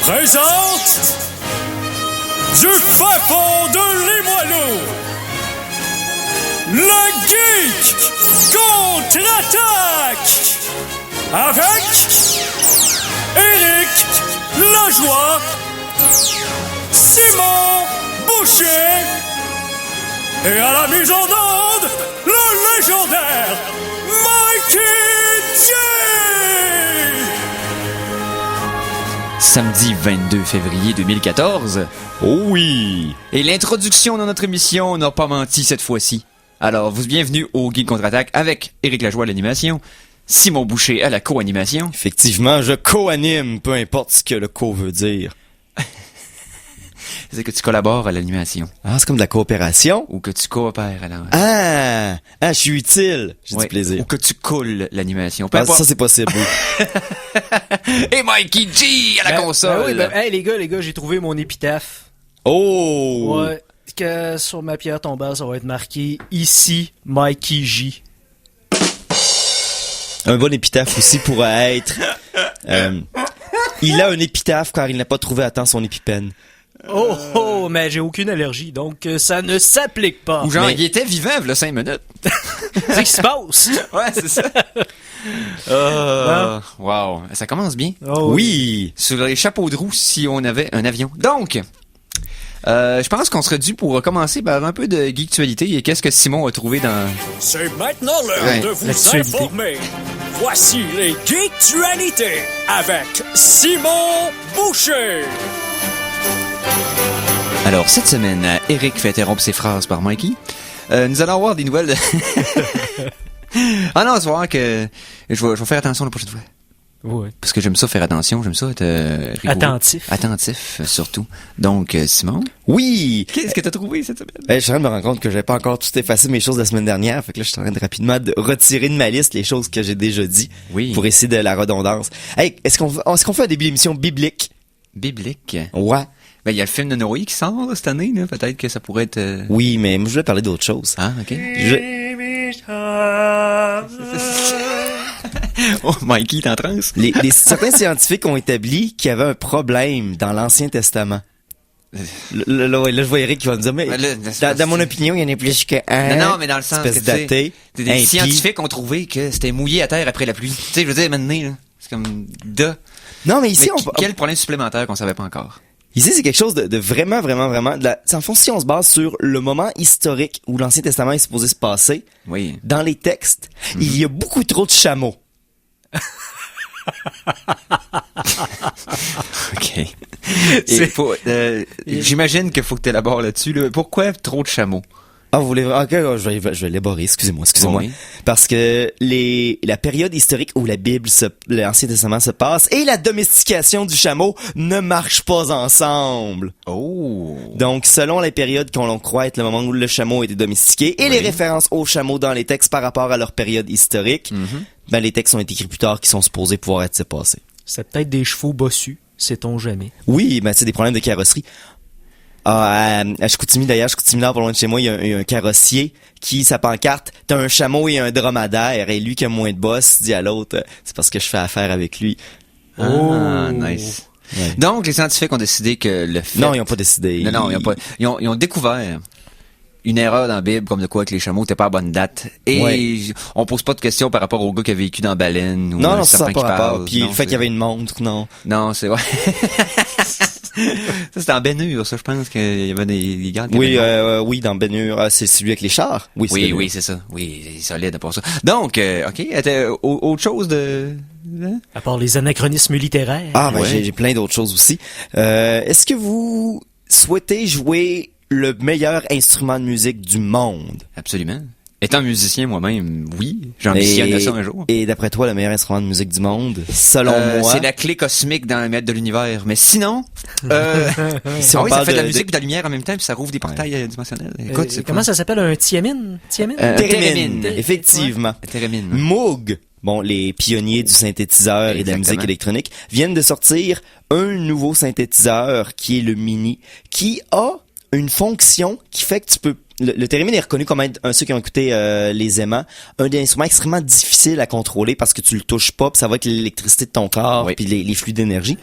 présente du fin fond de Limoilou, le Geek contre-attaque avec Éric Lajoie, Simon Boucher et à la mise en onde, le légendaire Mikey G! Samedi 22 février 2014. Oh oui! Et l'introduction de notre émission n'a pas menti cette fois-ci. Alors, bienvenue au Geek contre-attaque avec Éric Lajoie à l'animation, Simon Boucher à la co-animation. Effectivement, je co-anime, peu importe ce que le co veut dire. C'est que tu collabores à l'animation. Ah, c'est comme de la coopération? Ou que tu coopères à la... Je suis utile. J'ai du plaisir. Ou que tu coules l'animation. Ça, c'est possible, oui. Et Mikey G à la console. Hey, les gars, j'ai trouvé mon épitaphe. Oh! Ouais. Que sur ma pierre tombale, ça va être marqué ici, Mikey J. Un bon épitaphe aussi pourrait être... il a un épitaphe car il n'a pas trouvé à temps son épipène. Oh, mais j'ai aucune allergie, donc ça ne s'applique pas. Ou genre, il était vivant, là, 5 minutes. C'est ce qui se passe. Ouais, c'est ça. Wow, ça commence bien. Oh, oui! Sur les chapeaux de roue si on avait un avion. Donc, je pense qu'on serait dû pour commencer par un peu de geektualité et qu'est-ce que Simon a trouvé dans... C'est maintenant l'heure de vous informer. Voici les geektualités avec Simon Boucher. Alors, cette semaine, Eric fait interrompre ses phrases par Mikey. Nous allons avoir des nouvelles de... Ah non, tu vas voir que je vais faire attention la prochaine fois. Ouais. Parce que j'aime ça faire attention, j'aime ça être rigoureux. Attentif, surtout. Donc, Simon? Oui! Qu'est-ce que t'as trouvé cette semaine? Je suis en train de me rendre compte que j'avais pas encore tout effacé mes choses de la semaine dernière. Fait que là, je suis en train de rapidement retirer de ma liste les choses que j'ai déjà dit. Oui. Pour essayer de la redondance. Hey, est-ce qu'on fait un début d'émission biblique? Biblique? Ouais. Ben, il y a le film de Noé qui sort là, cette année, là. Peut-être que ça pourrait être... Oui, mais moi, je voulais parler d'autre chose. Ah, ok. Oh, Mikey, t'es en transe? Certains scientifiques ont établi qu'il y avait un problème dans l'Ancien Testament. Là, je vois Eric qui va me dire, mais dans mon opinion, il y en a plus qu'un. Non, mais dans le sens que des scientifiques ont trouvé que c'était mouillé à terre après la pluie. Tu sais, je veux dire, maintenant, là, c'est comme... Non, mais ici, quel problème supplémentaire qu'on savait pas encore? Ici, c'est quelque chose de vraiment, vraiment, vraiment... En fond, si on se base sur le moment historique où l'Ancien Testament est supposé se passer, oui. Dans les textes, il y a beaucoup trop de chameaux. OK. J'imagine qu'il faut que tu élabores là-dessus. Là. Pourquoi trop de chameaux? Ah, vous voulez... Ok, je vais élaborer, excusez-moi. Oui. Parce que la période historique où la Bible, l'Ancien Testament se passe et la domestication du chameau ne marchent pas ensemble. Oh. Donc, selon les périodes qu'on croit être le moment où le chameau a été domestiqué et les références aux chameaux dans les textes par rapport à leur période historique, ben, les textes ont été écrits plus tard qui sont supposés pouvoir être passés. C'est peut-être des chevaux bossus, sait-on jamais. Oui, mais c'est des problèmes de carrosserie. À Chicoutimi, d'ailleurs, là, pas loin de chez moi, il y a un carrossier qui, sa pancarte, t'as un chameau et un dromadaire, et lui qui a moins de boss, dit à l'autre, c'est parce que je fais affaire avec lui. Oh, nice. Ouais. Donc, les scientifiques ont décidé que le fait... Non, ils ont pas décidé. Non, ils ont découvert une erreur dans la Bible, comme de quoi que les chameaux étaient pas à bonne date. Et on pose pas de questions par rapport au gars qui a vécu dans Baleine ou non, ça pas rapport. Puis le fait qu'il y avait une montre, non. Non, c'est vrai. Ça, c'était en Ben-Hur, ça, je pense qu'il y avait des gars. Oui, dans Ben-Hur. C'est celui avec les chars. Oui, c'est ça. Oui, c'est solide pour ça. Donc, OK, autre chose de... À part les anachronismes littéraires. Ah, ben, j'ai plein d'autres choses aussi. Est-ce que vous souhaitez jouer le meilleur instrument de musique du monde? Absolument. Étant musicien moi-même, oui, j'ambitionne ça un jour. Et d'après toi, le meilleur instrument de musique du monde, selon moi... C'est la clé cosmique dans le maître de l'univers. Mais sinon... si on ça parle fait de la musique et de la lumière en même temps, puis ça rouvre des portails dimensionnels. Écoute, comment ça s'appelle? Un thiamine? Thérémine, effectivement. Thérémine. Moog, bon, les pionniers du synthétiseur et de la musique électronique, viennent de sortir un nouveau synthétiseur qui est le Mini, qui a une fonction qui fait que tu peux le thérémine est reconnu comme être ceux qui ont écouté les aimants, un des instruments extrêmement difficile à contrôler parce que tu le touches pas, puis ça va avec l'électricité de ton corps, Oui. puis les flux d'énergie.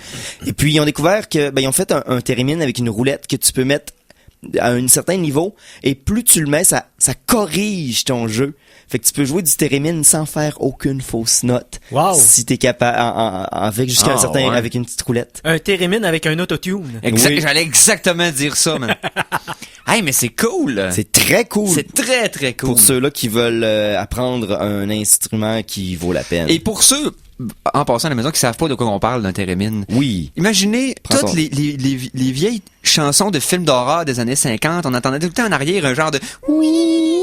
Et puis ils ont découvert que ils ont fait un thérémine avec une roulette que tu peux mettre à un certain niveau, et plus tu le mets, ça corrige ton jeu. Fait que tu peux jouer du thérémine sans faire aucune fausse note. Wow. Si t'es capable, avec jusqu'à un certain, ouais. avec une petite roulette. Un thérémine avec un autotune. Oui. J'allais exactement dire ça, man. Hey, mais c'est cool. C'est très cool. C'est très, très cool. Pour ceux-là qui veulent apprendre un instrument qui vaut la peine. Et pour ceux, en passant à la maison, qui savent pas de quoi on parle d'un thérémine, Oui. imaginez Prends toutes ton- les vieilles chansons de films d'horreur des années 50. On entendait tout le temps en arrière un genre de oui.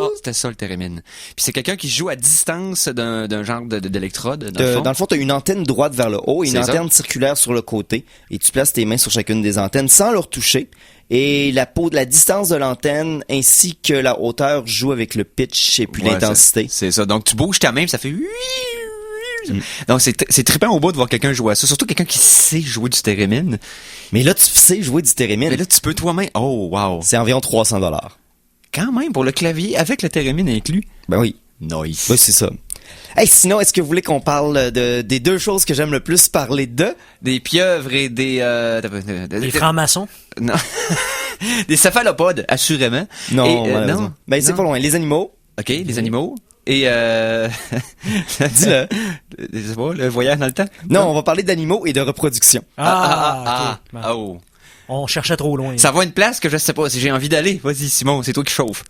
Oh, c'était ça le thérémine. Puis c'est quelqu'un qui joue à distance d'un genre d'électrode. Dans le fond, tu as une antenne droite vers le haut et une C'est ça. antenne circulaire sur le côté. Et tu places tes mains sur chacune des antennes sans leur toucher. Et la distance de l'antenne ainsi que la hauteur joue avec le pitch et puis Ouais, l'intensité. C'est ça. Donc tu bouges ta main, puis ça fait Donc c'est trippant au bout de voir quelqu'un jouer à ça. Surtout quelqu'un qui sait jouer du thérémine. Mais là, tu sais jouer du thérémine. Mais là, tu peux toi-même. Oh, wow. C'est environ 300 $. Quand même, pour le clavier, avec le thérémine inclus. Ben oui. Nice. Oui, c'est ça. Hey, sinon, est-ce que vous voulez qu'on parle des deux choses que j'aime le plus parler de? Des pieuvres et des... Les francs-maçons. Non. Des céphalopodes, assurément. Non, Et, malheureusement. non. Ben, c'est Non. pas loin. Les animaux. OK, les animaux. Et Dis-le. Je sais pas, le voyage dans le temps. Non, on va parler d'animaux et de reproduction. Ok. Bon. Oh. On cherchait trop loin. Ça va à une place que je sais pas si j'ai envie d'aller. Vas-y, Simon, c'est toi qui chauffe.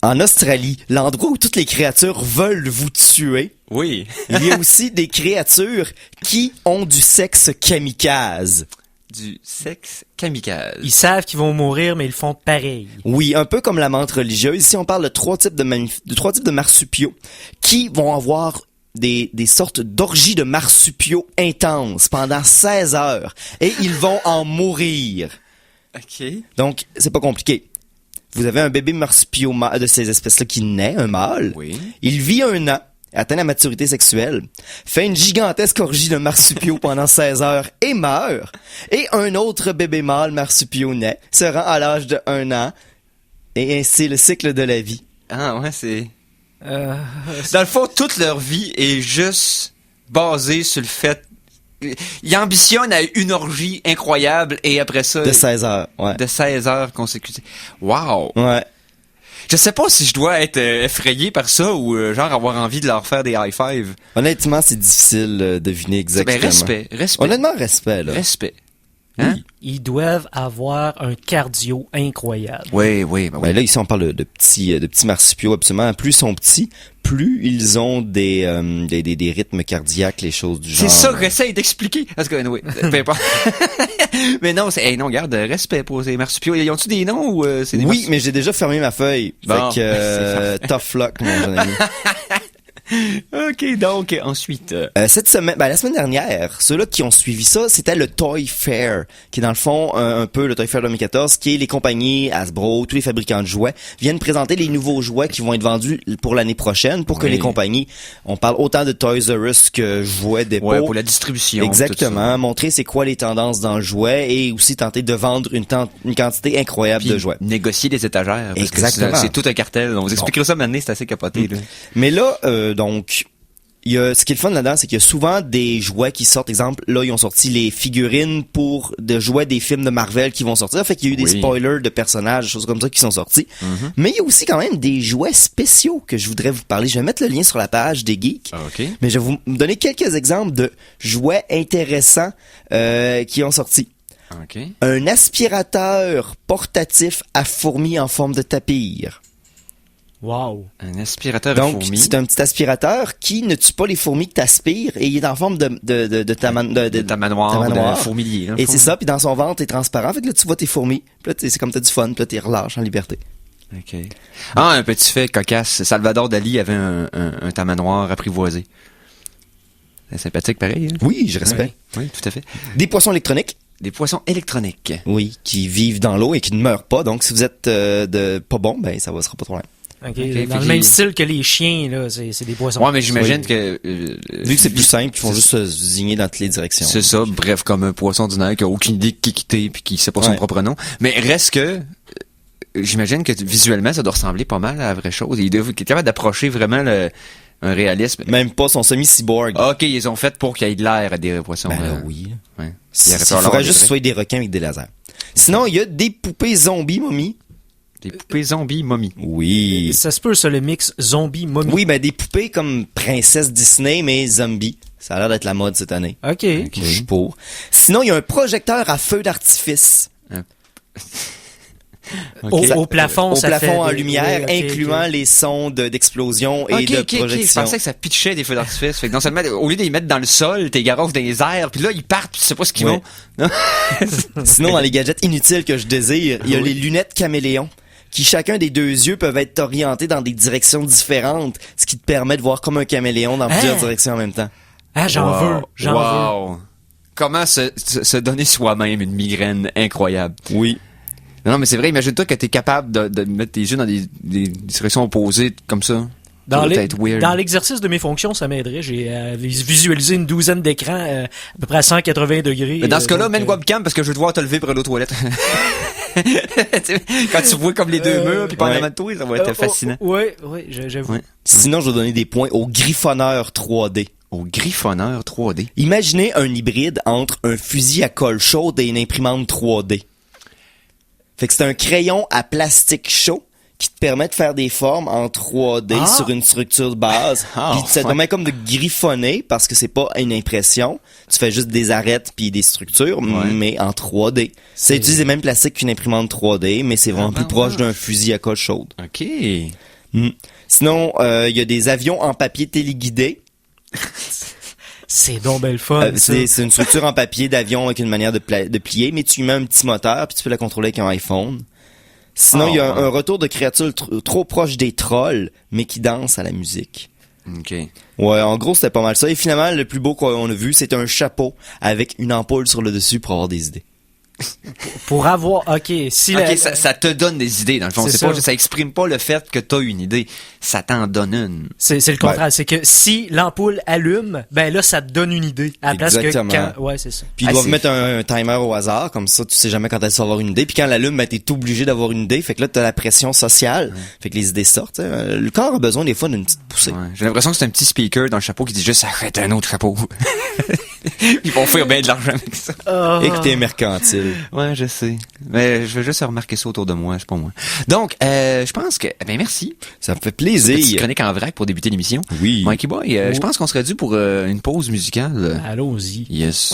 En Australie, l'endroit où toutes les créatures veulent vous tuer, Oui. il y a aussi des créatures qui ont du sexe kamikaze. Du sexe kamikaze. Ils savent qu'ils vont mourir, mais ils font pareil. Oui, un peu comme la menthe religieuse. Ici, on parle de trois types de marsupiaux qui vont avoir des sortes d'orgies de marsupiaux intenses pendant 16 heures. Et ils vont en mourir. OK. Donc, c'est pas compliqué. Vous avez un bébé marsupiaux de ces espèces-là qui naît, un mâle. Oui. Il vit 1 an, atteint la maturité sexuelle, fait une gigantesque orgie de marsupiaux pendant 16 heures et meurt. Et un autre bébé mâle marsupiaux naît, se rend à l'âge de 1 an. Et ainsi le cycle de la vie. Ah, ouais, c'est... Dans le fond, toute leur vie est juste basée sur le fait... Ils ambitionnent à une orgie incroyable et après ça... De 16 heures, ouais. De 16 heures consécutives. Wow! Ouais. Je sais pas si je dois être effrayé par ça ou genre avoir envie de leur faire des high five. Honnêtement, c'est difficile de deviner exactement. Ben, respect. Honnêtement, respect, là. Respect. Hein? Ils doivent avoir un cardio incroyable. Oui, oui, ben oui. Ben là, ici, on parle de petits marsupiaux, absolument. Plus ils sont petits, plus ils ont des rythmes cardiaques, les choses du genre. C'est ça que j'essaye d'expliquer. Parce que, oui, peu importe. Mais non, non, regarde, respect pour ces marsupiaux. Ils ont-tu des noms ou c'est des Oui, mais j'ai déjà fermé ma feuille. Bon, Fait que, tough luck, mon jeune ami. OK, donc, ensuite... Cette semaine, la semaine dernière, ceux-là qui ont suivi ça, c'était le Toy Fair, qui est dans le fond un peu le Toy Fair 2014, qui est les compagnies Hasbro, tous les fabricants de jouets, viennent présenter les nouveaux jouets qui vont être vendus pour l'année prochaine, pour que Oui. les compagnies, on parle autant de Toys R Us que jouets dépôt. Ouais, pour la distribution. Exactement, montrer c'est quoi les tendances dans le jouet et aussi tenter de vendre une quantité incroyable de jouets. Négocier des étagères. Parce Exactement. que c'est tout un cartel. On vous expliquera ça maintenant, c'est assez capoté. Là. Mais là, donc, ce qui est le fun là-dedans, c'est qu'il y a souvent des jouets qui sortent. Exemple, là, ils ont sorti les figurines de jouets des films de Marvel qui vont sortir. Fait qu'il y a eu des Oui. spoilers de personnages, des choses comme ça qui sont sortis. Mais il y a aussi quand même des jouets spéciaux que je voudrais vous parler. Je vais mettre le lien sur la page des geeks. OK. Mais je vais vous donner quelques exemples de jouets intéressants qui ont sorti. OK. Un aspirateur portatif à fourmis en forme de tapir. Wow. Un aspirateur à Donc, fourmis. c'est un petit aspirateur qui ne tue pas les fourmis que t'aspires et il est en forme de tamanoir, tamanoir. de fourmilier. Là, Et c'est ça, puis dans son ventre, est transparent. Fait que là, tu vois tes fourmis. Puis là, c'est comme t'as du fun, puis là, t'es relâche en liberté. OK. Ah, un petit fait cocasse. Salvador Dali avait un tamanoir apprivoisé. C'est sympathique, pareil. Hein? Oui, je respecte. Oui, tout à fait. Des poissons électroniques. Des poissons électroniques. Oui, qui vivent dans l'eau et qui ne meurent pas. Donc, si vous êtes pas bon, ben, ça sera pas trop loin. Ok, fait dans le même style que les chiens, là, c'est des poissons. Ouais, mais j'imagine que... Vu que c'est plus simple, ils font juste se zigner dans toutes les directions. C'est ça, bref, comme un poisson ordinaire qui a aucune idée de qui quitter puis qui sait pas son propre nom. Mais reste que... J'imagine que visuellement, ça doit ressembler pas mal à la vraie chose. Il doit être capable d'approcher vraiment un réalisme. Même pas son semi-cyborg. Ah, ok, ils ont fait pour qu'il y ait de l'air à des poissons. Ben là, oui. Ouais. Il faudrait juste que ce soit des requins avec des lasers. Sinon, il y a des poupées zombies momies. Des poupées zombies momies. Oui. Ça se peut, ça, le mix zombie-momie. Oui, ben des poupées comme princesse Disney, mais zombies. Ça a l'air d'être la mode cette année. OK. Je suis pour. Sinon, il y a un projecteur à feu d'artifice. Okay. Au plafond, Au ça plafond fait en des- lumière, oui, ok, incluant ok. les sons d'explosion et de Je projection. pensais que ça pitchait des feux d'artifice. Fait que non seulement, au lieu de les mettre dans le sol, t'es garoches dans les airs, puis là, ils partent, puis tu sais pas ce qu'ils Ouais. vont. Sinon, dans les gadgets inutiles que je désire, il y a les lunettes caméléons, qui chacun des deux yeux peuvent être orientés dans des directions différentes, ce qui te permet de voir comme un caméléon dans plusieurs directions en même temps. Ah, j'en veux. Wow. Comment se donner soi-même une migraine incroyable. Oui. Non, mais c'est vrai, imagine-toi que t'es capable de mettre tes yeux dans des directions opposées comme ça. Ça doit être weird. Dans l'exercice de mes fonctions, ça m'aiderait. J'ai visualisé une douzaine d'écrans à peu près à 180 degrés. Mais dans ce cas-là, donc, mets une webcam parce que je veux te voir te lever pour aller aux toilettes. Tu sais, quand tu vois comme les deux murs puis pas en ouais. avant de toi, ça va être fascinant. Oui, j'avoue. Ouais. Sinon, je vais donner des points au griffonneur 3D. Au griffonneur 3D. Imaginez un hybride entre un fusil à colle chaude et une imprimante 3D. Fait que c'est un crayon à plastique chaud qui te permet de faire des formes en 3D sur une structure de base. Ah, Puis ça te permet comme de griffonner parce que c'est pas une impression. Tu fais juste des arêtes puis des structures, mais en 3D. Ça utilise les mêmes plastiques qu'une imprimante 3D, mais c'est vraiment plus proche d'un fusil à colle chaude. OK. Sinon, il y a des avions en papier téléguidés. C'est donc belle fun. ça. C'est une structure en papier d'avion avec une manière de plier, mais tu y mets un petit moteur puis tu peux la contrôler avec un iPhone. Sinon, il y a un retour de créatures trop proches des trolls, mais qui dansent à la musique. OK. Ouais, en gros, c'était pas mal ça. Et finalement, le plus beau qu'on a vu, c'est un chapeau avec une ampoule sur le dessus pour avoir des idées. Pour avoir... OK, si OK, ça te donne des idées, dans le fond. C'est C'est pas, ça. ça exprime pas le fait que t'as une idée. Ça t'en donne une. c'est le contraire. C'est que si l'ampoule allume, ben là, ça te donne une idée. À la place que Exactement. quand... Ouais, c'est ça. Puis ils doivent mettre un timer au hasard, comme ça, tu sais jamais quand elle va avoir une idée. Puis quand elle allume, ben, t'es obligé d'avoir une idée. Fait que là, t'as la pression sociale. Fait que les idées sortent. Hein. Le corps a besoin des fois d'une petite poussée. Ouais. J'ai l'impression que c'est un petit speaker dans le chapeau qui dit juste achète un autre chapeau. Ils vont faire bien de l'argent avec ça. Écoutez, mercantile. Ouais, je sais. Mais je veux juste remarquer ça autour de moi, c'est pas moi. Donc, je pense que, ben merci. Ça me fait Petite plaisir. chronique en vrac pour débuter l'émission. Oui. Mikey Boy, je pense qu'on serait dû pour une pause musicale. Allons-y. Yes.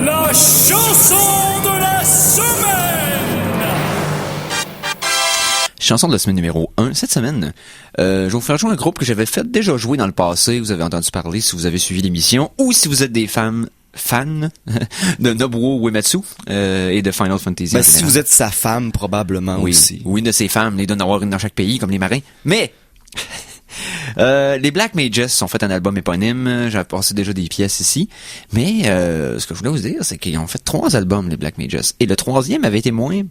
La chanson de la semaine. Chanson de la semaine numéro 1. Cette semaine, je vais vous faire jouer un groupe que j'avais fait déjà jouer dans le passé. Vous avez entendu parler si vous avez suivi l'émission ou si vous êtes des fans de Nobuo Uematsu et de Final Fantasy. Ben, en si général. vous êtes sa femme, probablement Oui, aussi. ou une de ces femmes, il doit en avoir une dans chaque pays, comme les marins. Mais les Black Mages ont fait un album éponyme. J'ai passé déjà des pièces ici. Mais ce que je voulais vous dire, c'est qu'ils ont fait 3 albums, les Black Mages. Et le 3e avait été moins...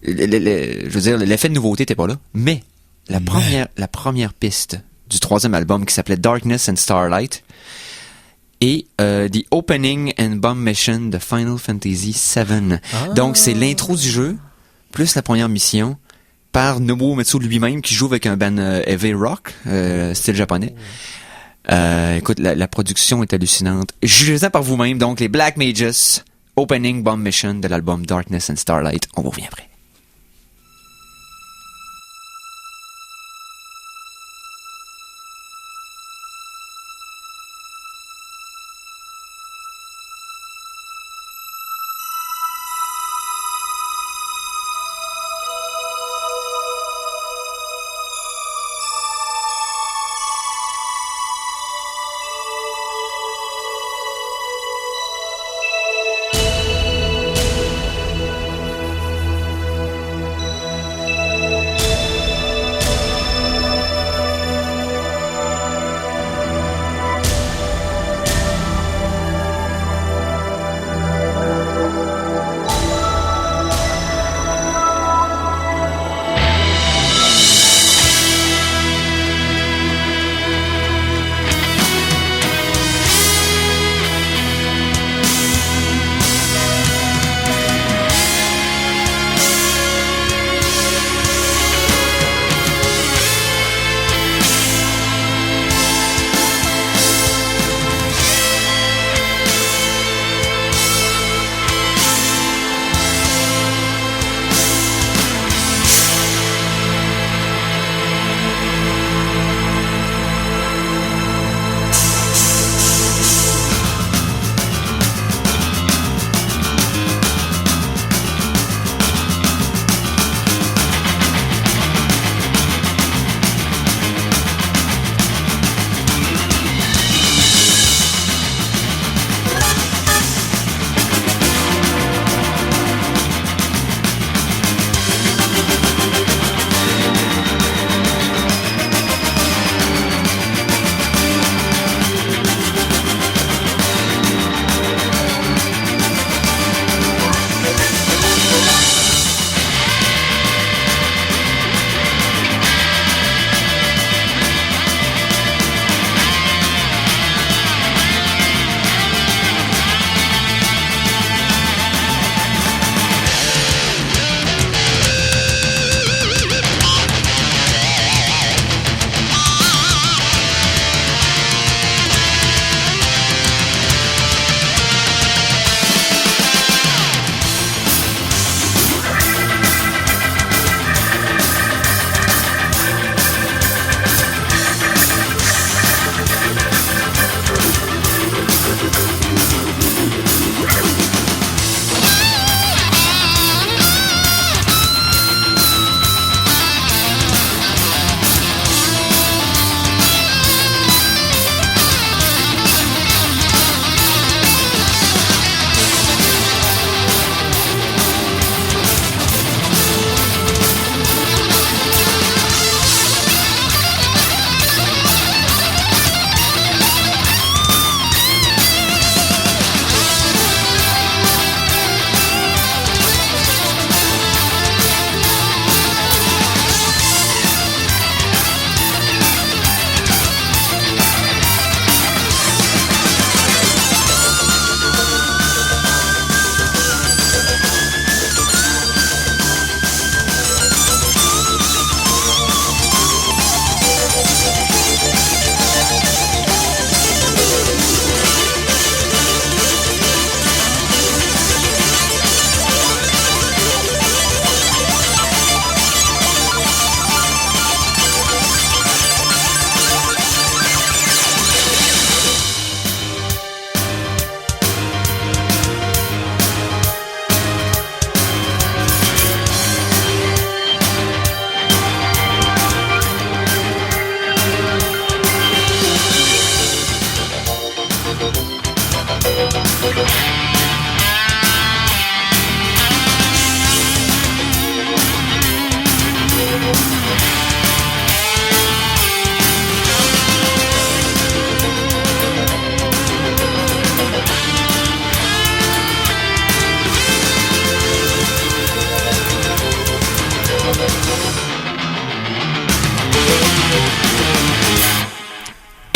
je veux dire, l'effet de nouveauté n'était pas là. Mais la première piste du 3e album qui s'appelait Darkness and Starlight et The Opening and Bomb Mission de Final Fantasy VII. Donc, c'est l'intro du jeu, plus la première mission, par Nobuo Uematsu lui-même, qui joue avec un band heavy rock, style japonais. Écoute, la production est hallucinante. Jugez-en par vous-même. Donc, les Black Mages, Opening Bomb Mission de l'album Darkness and Starlight. On vous revient après.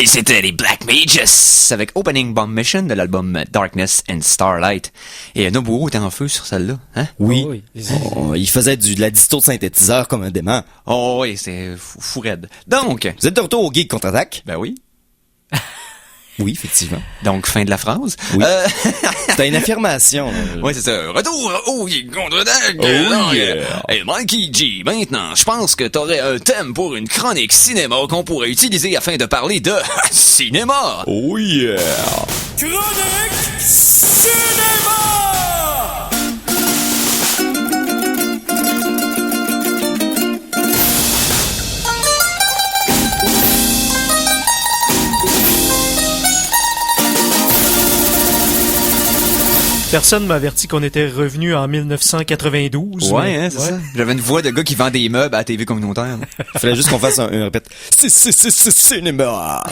c'était les Black Mages avec Opening Bomb Mission de l'album Darkness and Starlight. Et Nobuo était en feu sur celle-là, hein? Oui. Oh, oui. Oh, il faisait de la disto de synthétiseur comme un dément. Oh oui, c'est fou raide. Donc, Vous êtes de retour au Geek Contre-Attaque? ben oui. Oui, effectivement. Donc, fin de la phrase. Oui. C'était une affirmation. Ouais, c'est ça. Retour au contre-attaque. Oh, yeah. Hey, Mikey G, maintenant, je pense que t'aurais un thème pour une chronique cinéma qu'on pourrait utiliser afin de parler de cinéma. Oh yeah! Chronique Cinéma! Personne m'a averti qu'on était revenu en 1992. Ouais, mais- hein, c'est ça. J'avais une voix de gars qui vend des meubles à la TV communautaire. Il fallait juste qu'on fasse un répète. C'est cinéma!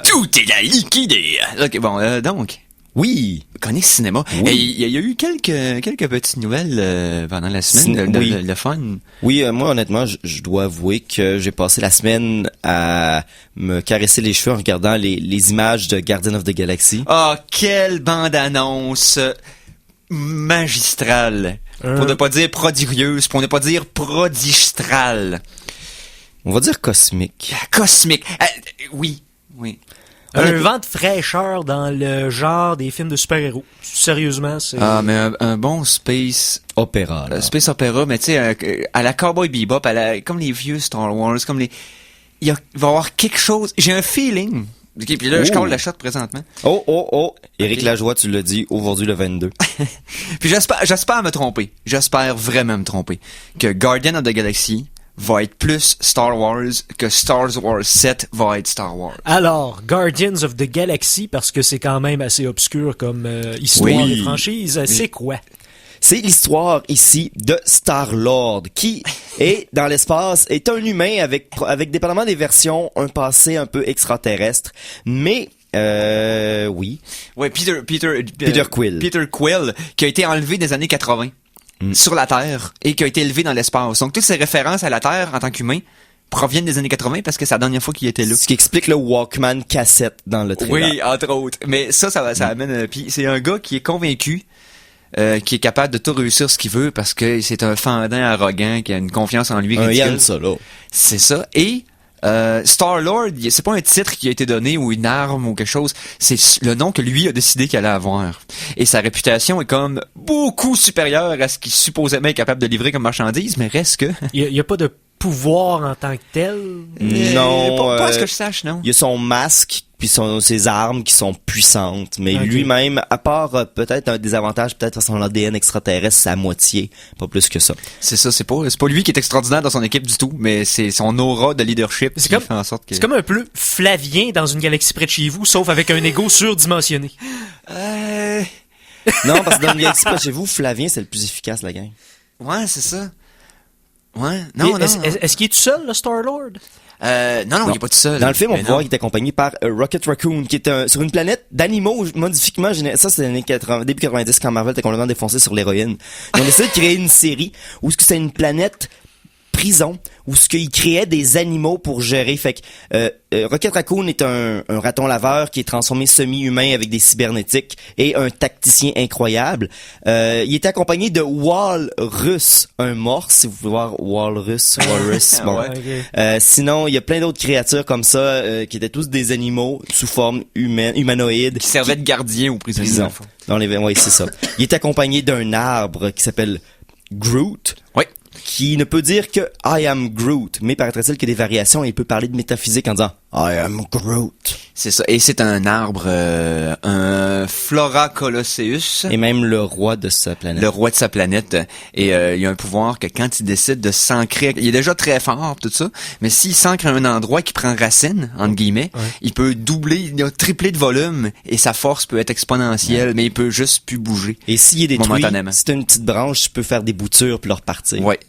Tout est à liquider. Ok, bon, donc, Oui! chronique cinéma. Oui. Et il y a eu quelques petites nouvelles pendant la semaine, Oui. le fun. Oui, moi, honnêtement, je dois avouer que j'ai passé la semaine à me caresser les cheveux en regardant les images de Guardian of the Galaxy. Ah, quelle bande-annonce magistrale. Pour ne pas dire prodigieuse, pour ne pas dire prodigistrale. On va dire cosmique. Cosmique. Oui. Un vent de fraîcheur dans le genre des films de super-héros. Sérieusement, c'est... Ah, mais un bon space Opéra, là. space opéra, mais tu sais, à la Cowboy Bebop, comme les vieux Star Wars, il va y avoir quelque chose. J'ai un feeling. Ok, puis là, je Oh. colle la shot présentement. Oh! Éric Ok. Lajoie, tu l'as dit, aujourd'hui le 22. Puis j'espère me tromper. J'espère vraiment me tromper. Que Guardian of the Galaxy va être plus Star Wars que Star Wars 7 va être Star Wars. Alors, Guardians of the Galaxy, parce que c'est quand même assez obscur comme histoire Oui. des franchises, c'est quoi? C'est l'histoire ici de Star-Lord, qui est dans l'espace, est un humain avec dépendamment des versions, un passé un peu extraterrestre, mais oui. Ouais, Peter Quill. Peter Quill, qui a été enlevé des années 80 sur la Terre et qui a été élevé dans l'espace. Donc toutes ces références à la Terre en tant qu'humain proviennent des années 80 parce que c'est la dernière fois qu'il était là. Ce qui explique le Walkman cassette dans le trailer. Oui, entre autres. Mais ça amène. Puis c'est un gars qui est convaincu, qui est capable de tout réussir ce qu'il veut parce que c'est un fendant arrogant qui a une confiance en lui Un ridicule. Yann Solo. C'est ça. Et Star-Lord, c'est pas un titre qui a été donné ou une arme ou quelque chose. C'est le nom que lui a décidé qu'il allait avoir. Et sa réputation est comme beaucoup supérieure à ce qu'il supposément est capable de livrer comme marchandise, mais reste que... Il y a pas de pouvoir en tant que tel. Non, pas à ce que je sache, non. Il y a son masque puis ses armes qui sont puissantes, mais Ok. lui-même, à part peut-être un désavantage, peut-être son ADN extraterrestre, c'est à moitié, pas plus que ça. C'est ça, c'est pas lui qui est extraordinaire dans son équipe du tout, mais c'est son aura de leadership C'est qui comme- fait en sorte que... C'est comme un peu Flavien dans une galaxie près de chez vous, sauf avec un ego surdimensionné. Non, parce que dans le galaxie pas chez vous, Flavien, c'est le plus efficace, la gang. Ouais, c'est ça. Ouais, Et non. Est-ce qu'il est tout seul, le Star-Lord? Non, il est pas tout seul. Dans le film, on Mais peut non. voir qu'il est accompagné par Rocket Raccoon, qui est sur une planète d'animaux modifiquement générés. Ça, c'est les années 80, début 90, quand Marvel était complètement défoncé sur l'héroïne. Ils ont décidé de créer une série où ce que c'est une planète prison où ce qu'il créait des animaux pour gérer. Fait que Rocket Raccoon est un raton laveur qui est transformé semi-humain avec des cybernétiques et un tacticien incroyable. Il était accompagné de Walrus, un morse, si vous voulez voir Walrus. Bon. Ouais. Sinon, il y a plein d'autres créatures comme ça qui étaient tous des animaux sous forme humanoïde. Qui servait de gardien aux prisonniers. Prison. dans le fond. Dans les, oui, c'est ça. Il est accompagné d'un arbre qui s'appelle Groot. Ouais. Qui ne peut dire que I am Groot, mais paraîtrait-il qu'il y a des variations et il peut parler de métaphysique en disant I am Groot. C'est ça. Et c'est un arbre, un Flora Colosseus. Et même le roi de sa planète. Le roi de sa planète. Et il a un pouvoir que quand il décide de s'ancrer, il est déjà très fort, tout ça, mais s'il s'ancre à un endroit qui prend racine, entre guillemets, il peut doubler, il a triplé de volume, et sa force peut être exponentielle, mais il peut juste plus bouger. Et s'il est détruit, Momentanément. si t'as une petite branche, tu peux faire des boutures puis le repartir. Ouais,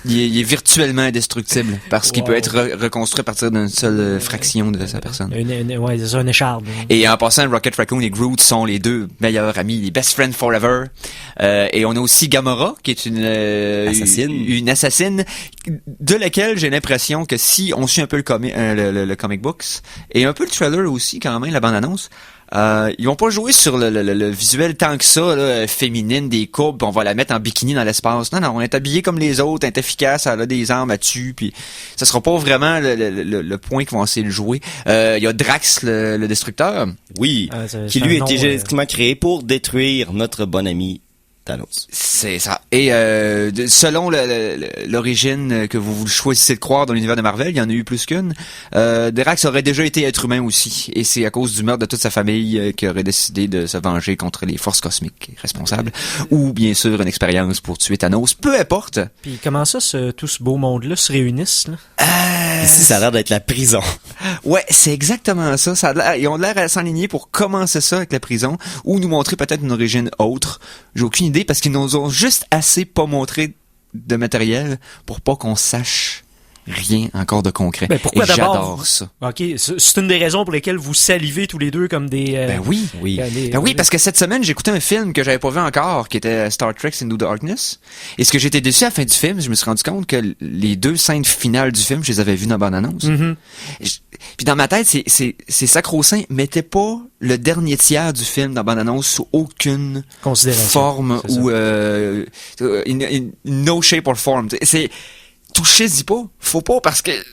il est virtuellement indestructible, parce qu'il peut être reconstruit à partir d'une seule fraction. expression de sa personne. Ouais, c'est ça, une écharpe. Et en passant, Rocket Raccoon et Groot sont les deux meilleurs amis, les best friends forever. Et on a aussi Gamora, qui est une assassine, de laquelle j'ai l'impression que si on suit un peu le comic books, et un peu le trailer aussi quand même, la bande-annonce, ils vont pas jouer sur le visuel tant que ça, là, féminine, des courbes, on va la mettre en bikini dans l'espace. Non, on est habillé comme les autres, elle est efficace, elle a des armes à tuer, puis ça sera pas vraiment le point qu'ils vont essayer de jouer. Il y a Drax, le destructeur. Oui, qui lui a été génétiquement créé pour détruire notre bon ami Thanos. C'est ça. Et selon l'origine que vous choisissez de croire dans l'univers de Marvel, il y en a eu plus qu'une. Drax aurait déjà été être humain aussi, et c'est à cause du meurtre de toute sa famille qu'il aurait décidé de se venger contre les forces cosmiques responsables, ou bien sûr une expérience pour tuer Thanos. Peu importe. Puis comment ça, tout ce beau monde-là se réunissent là? Ici, ça a l'air d'être la prison. Ouais, c'est exactement ça. Ils ont l'air à s'enligner pour commencer ça avec la prison, ou nous montrer peut-être une origine autre. J'ai aucune idée, parce qu'ils nous ont juste assez pas montré de matériel pour pas qu'on sache rien encore de concret. Ben pourquoi et d'abord? J'adore ça. OK, c'est une des raisons pour lesquelles vous salivez tous les deux comme des... Ben oui. Oui, parce que cette semaine, j'ai écouté un film que j'avais pas vu encore, qui était Star Trek Into Darkness. Et ce que j'étais déçu à la fin du film, je me suis rendu compte que les deux scènes finales du film, je les avais vues dans la bande-annonce. Mm-hmm. Puis dans ma tête, c'est sacro-saint, mettez pas le dernier tiers du film dans la bande-annonce sous aucune forme ou no shape or form. Touchez-y pas. Faut pas, parce que, tu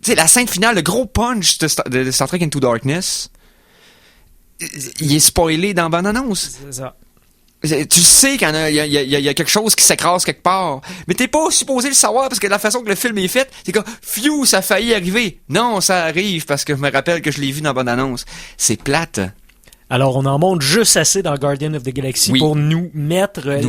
sais, la scène finale, le gros punch de Star Trek Into Darkness, il est spoilé dans la bande-annonce. C'est ça. Tu sais qu'il y a quelque chose qui s'écrase quelque part. Mais t'es pas supposé le savoir, parce que la façon que le film est fait, c'est comme, phew, ça a failli arriver. Non, ça arrive, parce que je me rappelle que je l'ai vu dans la bande-annonce. C'est plate. Alors, on en montre juste assez dans Guardian of the Galaxy pour nous mettre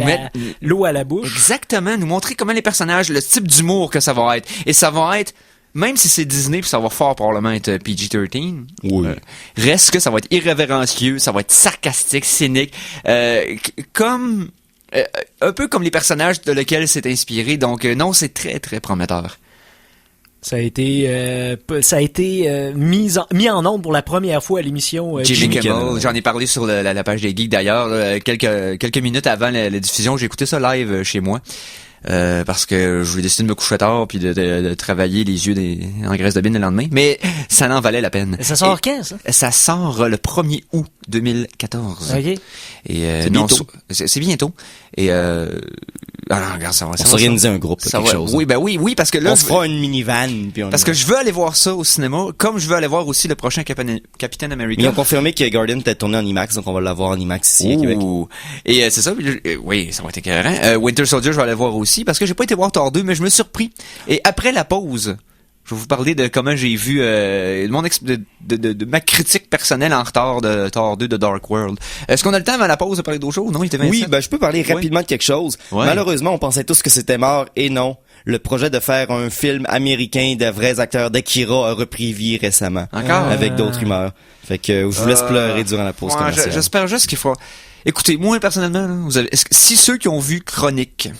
l'eau à la bouche. Exactement, nous montrer comment les personnages, le type d'humour que ça va être. Et ça va être, même si c'est Disney, puis ça va fort probablement être PG-13, reste que ça va être irrévérencieux, ça va être sarcastique, cynique, comme un peu comme les personnages de lesquels c'est inspiré. Donc non, c'est très très prometteur. Ça a été mis en onde pour la première fois à l'émission Jimmy Kimmel. J'en ai parlé sur la page des Geeks d'ailleurs. Quelques minutes avant la diffusion, j'ai écouté ça live chez moi. Parce que je voulais décider de me coucher tard puis de travailler les yeux en graisse de bine le lendemain. Mais ça n'en valait la peine. Ça sort quand, ça? Ça sort le 1er août 2014. OK. Et c'est bientôt. C'est bientôt. Et regarde, ça va. On s'organise un groupe, quelque chose. Oui, ben oui, parce que là, on se fera une minivan. Parce que je veux aller voir ça au cinéma, comme je veux aller voir aussi le prochain Captain America. Ils ont confirmé que Guardian était tourné en IMAX, donc on va l'avoir en IMAX ici à Québec. Et c'est ça, oui, ça va être écœurant. Winter Soldier, je vais aller voir aussi, parce que j'ai pas été voir Thor 2, mais je me suis surpris. Et après la pause, je vais vous parler de comment j'ai vu de ma critique personnelle en retard de Thor 2 de Dark World. Est-ce qu'on a le temps avant la pause de parler d'autres choses? Non, il était 27. Oui, ben je peux parler rapidement de quelque chose. Ouais. Malheureusement, on pensait tous que c'était mort, et non. Le projet de faire un film américain de vrais acteurs d'Akira a repris vie récemment. Encore? Avec d'autres rumeurs. Fait que je vous laisse pleurer durant la pause commerciale. J'espère juste qu'il faut... Écoutez, moi personnellement, là, si ceux qui ont vu Chronicle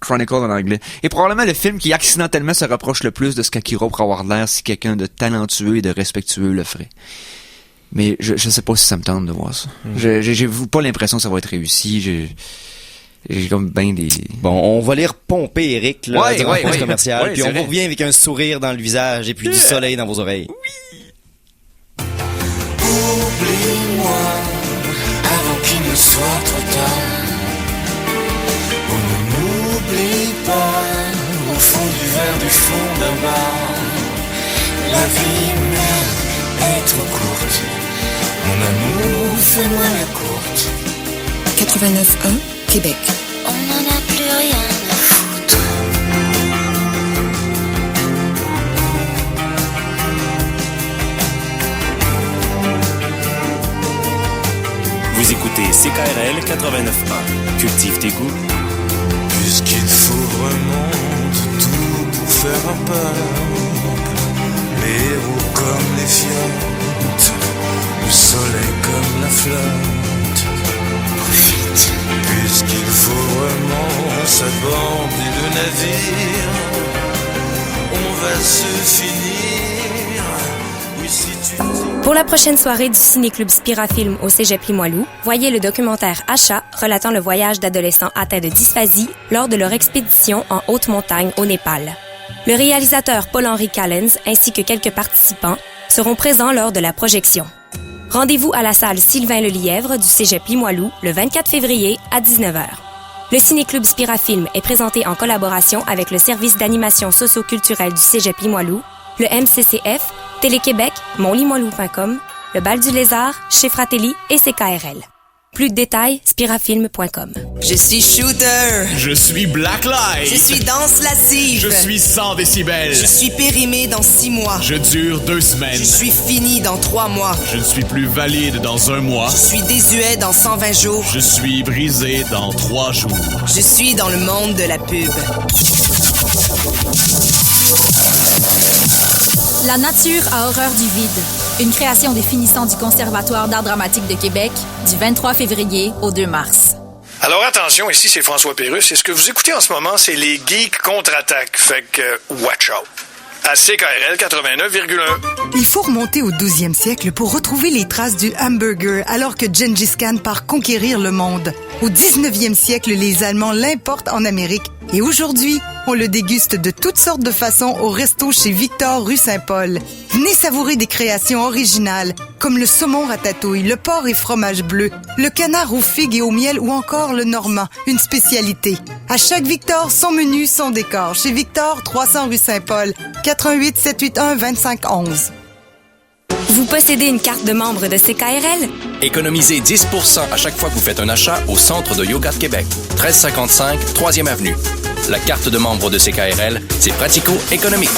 en anglais, et probablement le film qui accidentellement se rapproche le plus de ce qu'Akira pourrait avoir l'air si quelqu'un de talentueux et de respectueux le ferait. Mais je sais pas si ça me tente de voir ça. J'ai pas l'impression que ça va être réussi. J'ai comme ben des... Bon, on va les repomper, Eric, là, durant la pause commerciale, puis on vrai. vous revient avec un sourire dans le visage et puis du soleil dans vos oreilles. Oui. Oublie-moi avant qu'il ne soit trop tard. On ne m'oublie pas au fond du verre du fond d'un bar. La vie même est trop courte. Mon amour, fais-moi la courte. 89.1 Québec. On n'en a plus rien à foutre. Vous écoutez CKRL 89.1. Cultive tes goûts. Puisqu'il faut vraiment de tout pour faire un peuple. Les héros comme les fiottes, le soleil comme la flotte. Profite. Puisqu'il faut vraiment s'aborder le navire, on va se finir. Oui, Pour la prochaine soirée du Ciné-Club Spirafilm au Cégep Limoilou, voyez le documentaire Achat relatant le voyage d'adolescents atteints de dysphasie lors de leur expédition en haute montagne au Népal. Le réalisateur Paul-Henri Callens ainsi que quelques participants seront présents lors de la projection. Rendez-vous à la salle Sylvain Lelièvre du Cégep Limoilou le 24 février à 19h. Le Ciné-Club Spirafilm est présenté en collaboration avec le service d'animation socio-culturelle du Cégep Limoilou, le MCCF, Télé-Québec, montlimoilou.com, le Bal du Lézard, chez Fratelli et CKRL. Plus de détails, spirafilm.com. Je suis shooter. Je suis Blacklight. Je suis danse lascive. Je suis 100 décibels. Je suis périmé dans 6 mois. Je dure 2 semaines. Je suis fini dans 3 mois. Je ne suis plus valide dans 1 mois. Je suis désuet dans 120 jours. Je suis brisé dans 3 jours. Je suis dans le monde de la pub. La nature a horreur du vide. Une création des finissants du Conservatoire d'art dramatique de Québec du 23 février au 2 mars. Alors attention, ici c'est François Pérusse et ce que vous écoutez en ce moment, c'est les Geeks contre-attaque. Fait que watch out. À CKRL 89,1. Il faut remonter au 12e siècle pour retrouver les traces du hamburger alors que Gengis Khan part conquérir le monde. Au 19e siècle, les Allemands l'importent en Amérique et aujourd'hui, on le déguste de toutes sortes de façons au resto chez Victor rue Saint-Paul. Venez savourer des créations originales comme le saumon ratatouille, le porc et fromage bleu, le canard aux figues et au miel ou encore le normand, une spécialité. À chaque Victor, son menu, son décor. Chez Victor, 300 rue Saint-Paul, 88 781 2511. Vous possédez une carte de membre de CKRL? Économisez 10% à chaque fois que vous faites un achat au Centre de Yoga de Québec. 1355 3e Avenue. La carte de membre de CKRL, c'est pratico-économique.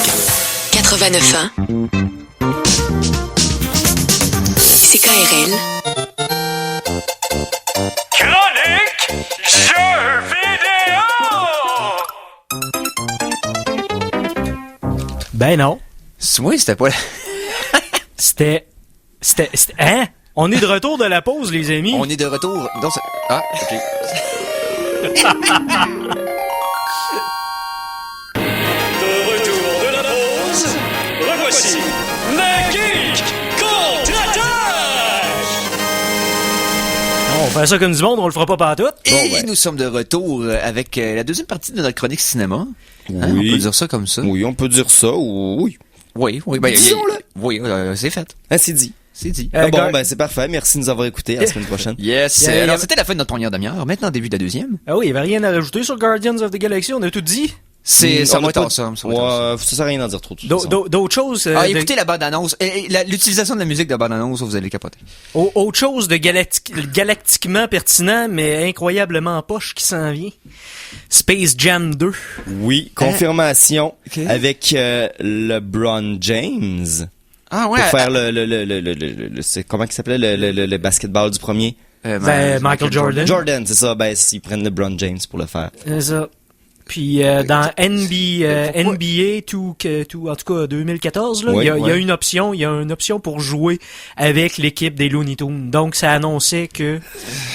89.1 CKRL. Chronique jeux vidéo! Ben non. Oui, c'était pas... C'était... Hein? On est de retour de la pause, les amis. On est de retour... dans ce... Ah, OK. De retour de la pause, revoici le Geek contre-attaque! On fait ça comme du monde, on le fera pas partout. Et nous sommes de retour avec la deuxième partie de notre chronique cinéma. Hein, on peut dire ça comme ça. Oui, on peut dire ça, oui. Oui. Ben, disons-le. Oui, c'est fait. Ah, c'est dit. C'est dit. Bon, ben c'est parfait. Merci de nous avoir écoutés. À la semaine prochaine. Yes. Alors, c'était la fin de notre première demi-heure. Maintenant, début de la deuxième. Ah oui, il n'y avait rien à rajouter sur Guardians of the Galaxy, on a tout dit. Ça va être awesome. Ça sert à rien d'en dire trop. D'autres choses... écoutez la bande-annonce. L'utilisation de la musique de la bande-annonce, vous allez capoter. Autre chose de galactiquement pertinent, mais incroyablement poche qui s'en vient. Space Jam 2. Oui, confirmation avec LeBron James. Ah ouais. Pour faire c'est comment il s'appelait le basketball du premier? Michael Jordan. Jordan, c'est ça. Ben, ils prennent LeBron James pour le faire. C'est ça. Puis dans NBA tout en tout cas 2014 là, il y a une option, pour jouer avec l'équipe des Looney Tunes. Donc ça annonçait que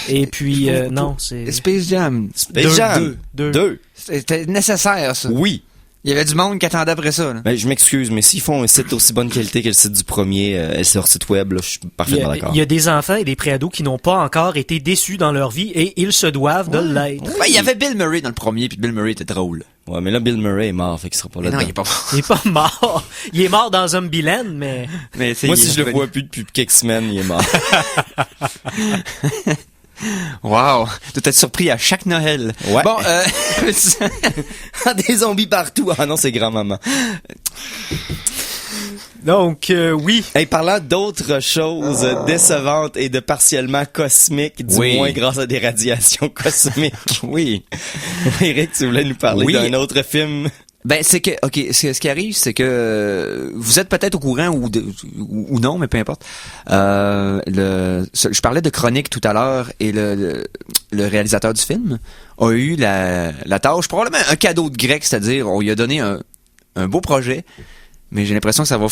et puis non, c'est Space Jam 2. C'était nécessaire ça. Oui. Il y avait du monde qui attendait après ça. Là. Ben, je m'excuse, mais s'ils font un site aussi bonne qualité que le site du premier, sur site web, là, je suis parfaitement d'accord. Il y a des enfants et des préados qui n'ont pas encore été déçus dans leur vie et ils se doivent de l'être. Ben, il y avait Bill Murray dans le premier, puis Bill Murray était drôle. Ouais, mais là, Bill Murray est mort, fait qu'il sera pas là. Non, il est pas mort. Il est pas mort. Il est mort dans Zombieland, mais moi, si je le vois plus depuis quelques semaines, il est mort. Wow, tu dois être surpris à chaque Noël. Ouais. Bon, des zombies partout. Ah non, c'est grand-maman. Donc, oui. Hey, parlant d'autres choses décevantes et de partiellement cosmiques, du moins grâce à des radiations cosmiques. Oui. Eric, tu voulais nous parler d'un autre film? Ben, c'est que, ce qui arrive, c'est que vous êtes peut-être au courant ou non, mais peu importe. Je parlais de Chronique tout à l'heure et le réalisateur du film a eu la tâche, probablement un cadeau de grec, c'est-à-dire on lui a donné un beau projet, mais j'ai l'impression que ça va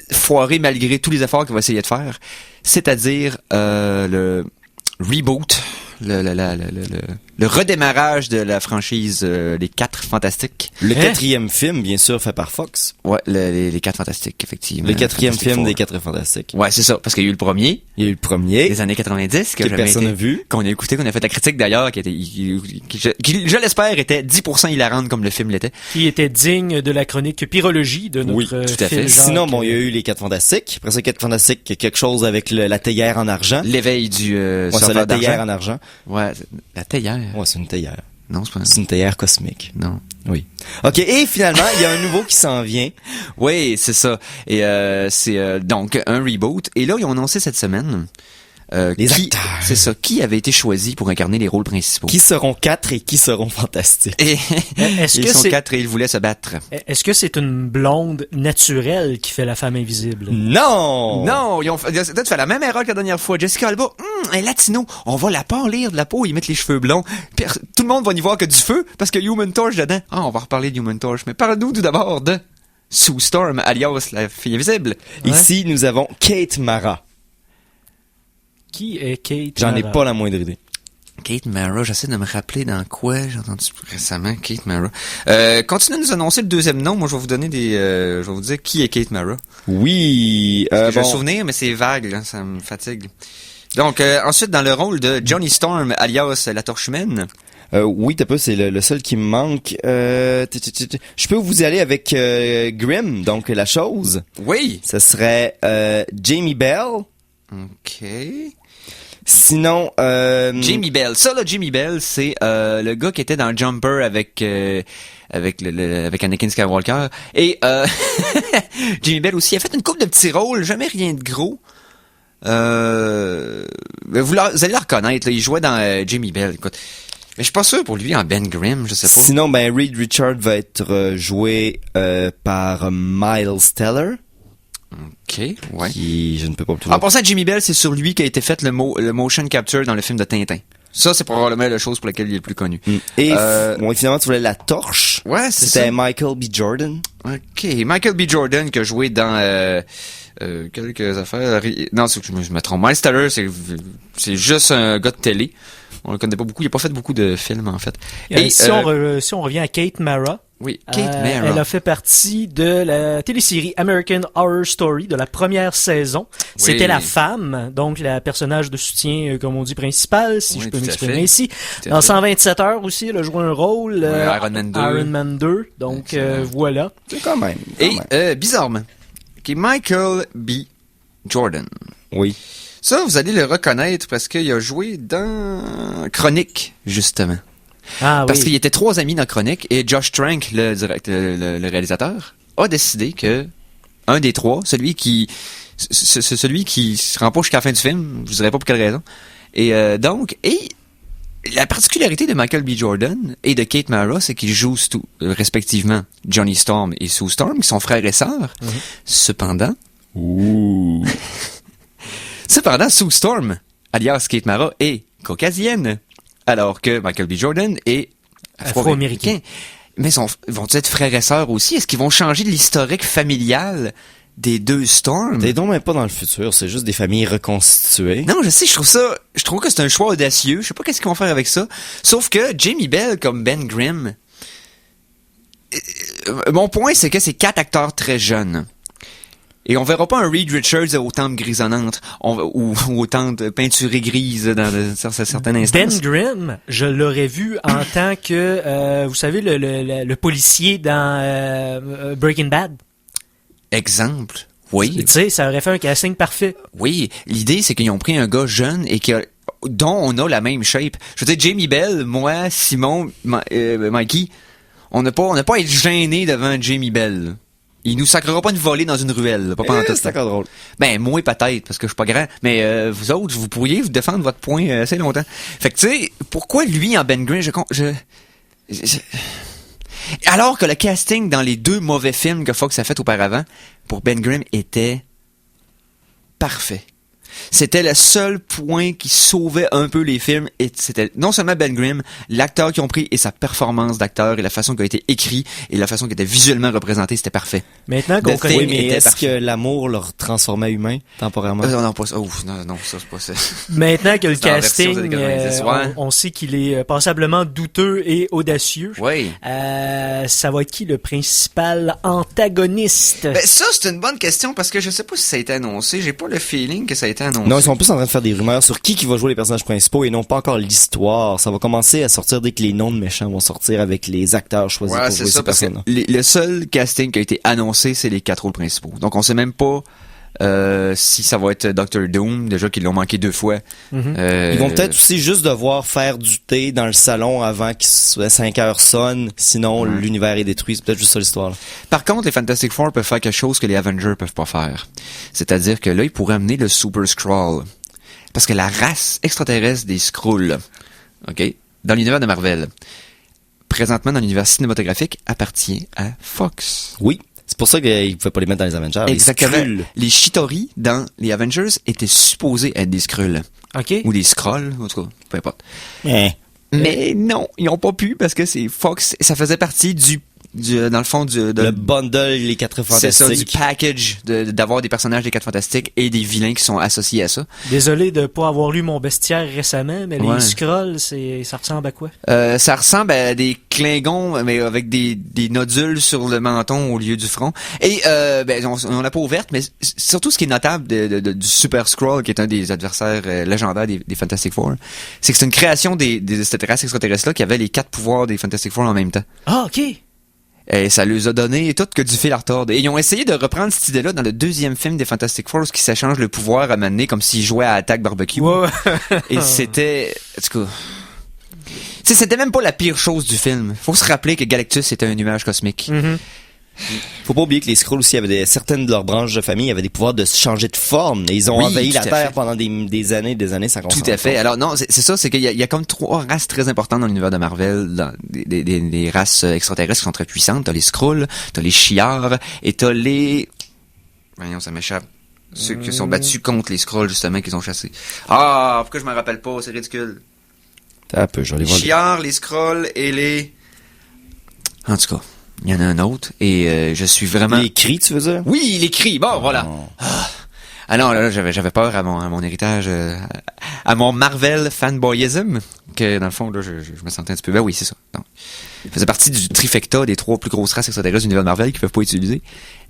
foirer malgré tous les efforts qu'il va essayer de faire. C'est-à-dire le reboot, le redémarrage de la franchise Les 4 Fantastiques. Le 4e film, bien sûr, fait par Fox. Ouais, les 4 Fantastiques, effectivement. Le 4e film des 4 Fantastiques. Ouais, c'est ça, parce qu'il y a eu le premier. Il y a eu le premier. Des années 90, que personne n'a vu. Qu'on a écouté, qu'on a fait la critique d'ailleurs, qui je l'espère, était 10% hilarante comme le film l'était. Qui était digne de la chronique Pyrologie de notre tout à fait. Sinon, bon, il y a eu les 4 Fantastiques. Après ça, 4 Fantastiques, quelque chose avec la théière en argent. L'éveil du c'est la théière en argent. Ouais, la théière. Ouais, c'est une théière. Non, c'est pas c'est une théière cosmique. Non. Oui. OK, et finalement, il y a un nouveau qui s'en vient. Oui, c'est ça. Et c'est donc un reboot. Et là, ils ont annoncé cette semaine les acteurs. C'est ça. Qui avait été choisi pour incarner les rôles principaux? Qui seront 4 et qui seront fantastiques? Et ils sont 4 et ils voulaient se battre. Est-ce que c'est une blonde naturelle qui fait la femme invisible? Non! Non! Ils ont peut-être fait la même erreur que la dernière fois. Jessica Alba, un latino. On va la pâlir de la peau, ils mettent les cheveux blonds. Puis, tout le monde va n'y voir que du feu parce qu'il y a Human Torch dedans. Ah, on va reparler de Human Torch. Mais parle-nous tout d'abord de Sue Storm, alias la fille invisible. Ouais. Ici, nous avons Kate Mara. Qui est Kate J'en Mara? ai pas la moindre idée. Kate Mara, j'essaie de me rappeler dans quoi j'ai entendu récemment Kate Mara. Continuez de nous annoncer le deuxième nom. Moi, je vais vous donner je vais vous dire qui est Kate Mara. Oui. J'ai un souvenir, mais c'est vague, là, ça me fatigue. Donc, ensuite, dans le rôle de Johnny Storm, alias la Torche Humaine. Oui, t'as pas, c'est le seul qui me manque. Je peux vous y aller avec Grimm, donc la chose. Oui. Ça serait Jamie Bell. OK. Sinon, Jamie Bell. Ça, là, Jamie Bell, c'est le gars qui était dans Jumper avec Anakin Skywalker. Et Jamie Bell aussi a fait une couple de petits rôles, jamais rien de gros. Vous allez le reconnaître, là, il jouait dans Jamie Bell. Écoute, mais je suis pas sûr pour lui en Ben Grimm, je sais pas. Sinon, Reed Richards va être joué par Miles Teller. OK, ouais. Qui, je ne peux pas plus. En passant à Jimmy Bell, c'est sur lui qu'a été fait le motion capture dans le film de Tintin. Ça, c'est probablement la chose pour laquelle il est le plus connu. Et finalement, tu voulais la torche. Ouais, c'est ça. C'était Michael B. Jordan. OK, Michael B. Jordan qui a joué dans quelques affaires. Non, je me trompe. Miles Teller, c'est juste un gars de télé. On le connaît pas beaucoup. Il a pas fait beaucoup de films, en fait. Et si on revient à Kate Mara. Oui, Kate Mara. Elle a fait partie de la télésérie American Horror Story de la première saison. Oui. C'était la femme, donc la personnage de soutien, comme on dit, principal, si je peux m'exprimer ici. Dans 127 heures aussi, elle a joué un rôle. Iron Man 2. Iron Man 2. Donc, voilà. C'est quand même. Et bizarrement, qui est Michael B. Jordan. Oui. Ça, vous allez le reconnaître parce qu'il a joué dans Chronique, justement. Ah, parce oui. qu'il était 3 amis dans Chronique et Josh Trank, le réalisateur, a décidé que un des 3, celui qui se rend pas jusqu'à la fin du film, je vous dirai pas pour quelle raison. Et la particularité de Michael B. Jordan et de Kate Mara, c'est qu'ils jouent respectivement Johnny Storm et Sue Storm, qui sont frères et sœurs. Mm-hmm. Cependant, Sue Storm, alias Kate Mara, est caucasienne. Alors que Michael B. Jordan est afro-américain. Mais vont-ils être frères et sœurs aussi? Est-ce qu'ils vont changer de l'historique familial des deux Storm? T'es donc même pas dans le futur, c'est juste des familles reconstituées. Non, je sais, je trouve que c'est un choix audacieux. Je sais pas qu'est-ce qu'ils vont faire avec ça. Sauf que Jamie Bell comme Ben Grimm, mon point, c'est que c'est 4 acteurs très jeunes. Et on verra pas un Reed Richards aux tempes grisonnantes ou aux tempes peinturées grises dans certains instants. Ben Grimm, je l'aurais vu en tant que, vous savez, le policier dans Breaking Bad. Exemple. Oui. Tu sais, ça aurait fait un casting parfait. Oui. L'idée, c'est qu'ils ont pris un gars jeune et dont on a la même shape. Je veux dire, Jamie Bell, moi, Simon, Mikey, on n'a pas à être gêné devant Jamie Bell. Il nous sacrera pas une volée dans une ruelle. C'est encore drôle. Ben, moi, peut-être, parce que je suis pas grand. Mais vous autres, vous pourriez vous défendre votre point assez longtemps. Fait que, tu sais, pourquoi lui, en Ben Grimm, alors que le casting dans les 2 mauvais films que Fox a fait auparavant, pour Ben Grimm, était parfait. C'était le seul point qui sauvait un peu les films, et c'était non seulement Ben Grimm, l'acteur qu'ils ont pris et sa performance d'acteur et la façon qu'il a été écrit et la façon qu'il était visuellement représenté, c'était parfait. Maintenant qu'on connaît... Oui, mais est-ce que l'amour leur transformait humain temporairement? Non, pas ça. Ouf, non, ça c'est pas ça. Maintenant que le casting, ouais. on sait qu'il est passablement douteux et audacieux. Oui. Ça va être qui le principal antagoniste? Ben ça, c'est une bonne question parce que je sais pas si ça a été annoncé. J'ai pas le feeling que ça a été annoncé. Non, ils sont plus en train de faire des rumeurs sur qui va jouer les personnages principaux et non pas encore l'histoire. Ça va commencer à sortir dès que les noms de méchants vont sortir avec les acteurs choisis pour jouer ces personnes. Le seul casting qui a été annoncé, c'est les 4 rôles principaux. Donc on sait même pas si ça va être Dr. Doom, déjà qu'ils l'ont manqué 2 fois. Ils vont peut-être aussi juste devoir faire du thé dans le salon avant que 5 heures sonnent, sinon l'univers est détruit. C'est peut-être juste ça l'histoire. Là. Par contre, les Fantastic Four peuvent faire quelque chose que les Avengers peuvent pas faire. C'est-à-dire que là, ils pourraient amener le Super Skrull. Parce que la race extraterrestre des Skrulls, OK, dans l'univers de Marvel, présentement dans l'univers cinématographique, appartient à Fox. Oui. C'est pour ça qu'ils ne pouvaient pas les mettre dans les Avengers. Exactement. Les Chitauri dans les Avengers étaient supposés être des Skrulls. OK. Ou des Skrulls, en tout cas, peu importe. Mais non, ils n'ont pas pu parce que c'est Fox. Ça faisait partie dans le fond, le bundle, les 4 Fantastiques. C'est ça, du package d'avoir des personnages des 4 Fantastiques et des vilains qui sont associés à ça. Désolé de pas avoir lu mon bestiaire récemment, mais les Skrulls, ça ressemble à quoi? Ça ressemble à des Klingons, mais avec des nodules sur le menton au lieu du front. Et on l'a pas ouverte, mais surtout ce qui est notable du Super Skrull, qui est un des adversaires légendaires des Fantastic Four, c'est que c'est une création des extraterrestres-là qui avaient les 4 pouvoirs des Fantastic Four en même temps. Ah, OK! Et ça leur a donné tout que du fil à retordre. Et ils ont essayé de reprendre cette idée-là dans le 2e film des Fantastic Four, qui s'échangent le pouvoir à mener comme s'ils jouaient à Attack Barbecue. Ouais. Et c'était... En tout cas... c'était même pas la pire chose du film. Faut se rappeler que Galactus était un nuage cosmique. Mm-hmm. Faut pas oublier que les Skrulls aussi avaient certaines de leurs branches de famille avaient des pouvoirs de changer de forme et ils ont envahi la Terre pendant des années sans qu'on s'en rende compte. Tout à fait. Alors non, c'est ça, c'est qu'il y a comme 3 races très importantes dans l'univers de Marvel, des races extraterrestres qui sont très puissantes. T'as les Skrulls, t'as les Shi'ar et t'as les... Voyons, ça m'échappe. Ceux qui sont battus contre les Skrulls, justement, qu'ils ont chassés. Ah, pourquoi je m'en rappelle pas? C'est ridicule. Un peu, je vais les voir. Les Shi'ar, les Skrulls et les... En tout cas... Il y en a un autre, et je suis vraiment... Les cris, tu veux dire? Oui, les cris, bon, voilà. Ah non, là, j'avais peur à mon héritage, à mon Marvel fanboyism, que dans le fond, là, je me sentais un petit peu... Ben oui, c'est ça. Donc, il faisait partie du trifecta des 3 plus grosses races extraterrestres de l'univers de Marvel qu'ils peuvent pas utiliser.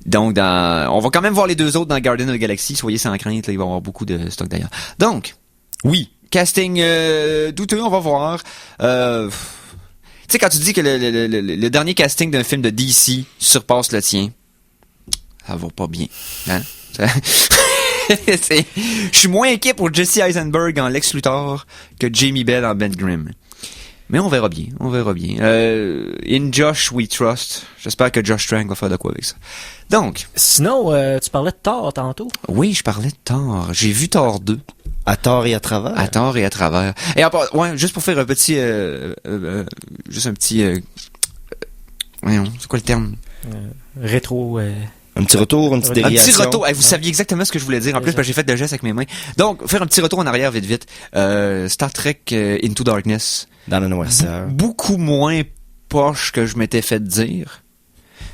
Donc, on va quand même voir les 2 autres dans Guardians of the Galaxy, soyez sans crainte, là, il va y avoir beaucoup de stock d'ailleurs. Donc, oui, casting douteux, on va voir. Tu sais, quand tu dis que le dernier casting d'un film de DC surpasse le tien, ça va pas bien. Hein? Je suis moins inquiet pour Jesse Eisenberg en Lex Luthor que Jamie Bell en Ben Grimm. Mais on verra bien, In Josh We Trust. J'espère que Josh Trank va faire de quoi avec ça. Donc. Sinon, tu parlais de Thor tantôt. Oui, je parlais de Thor. J'ai vu Thor 2. À tort et à travers. À tort et à travers. Et juste pour faire un petit, voyons, c'est quoi le terme? Rétro. Un petit retour, une petite déviation. Un petit retour. Vous saviez exactement ce que je voulais dire. En plus, j'ai fait de gestes avec mes mains. Donc, faire un petit retour en arrière vite. Star Trek Into Darkness. Dans l'anniversaire. Beaucoup moins poche que je m'étais fait dire.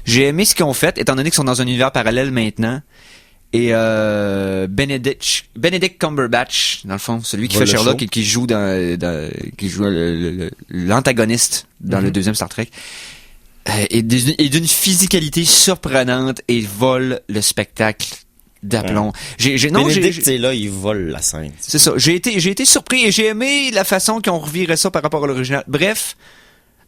J'ai aimé ce qu'ils ont fait, étant donné qu'ils sont dans un univers parallèle maintenant. Et Benedict Cumberbatch, dans le fond, celui qui fait Sherlock et qui joue qui joue l'antagoniste dans le 2e Star Trek, est d'une physicalité surprenante et vole le spectacle d'aplomb. Benedict, c'est là, il vole la scène. C'est ça. J'ai été surpris et j'ai aimé la façon qu'ils ont reviré ça par rapport à l'original. Bref.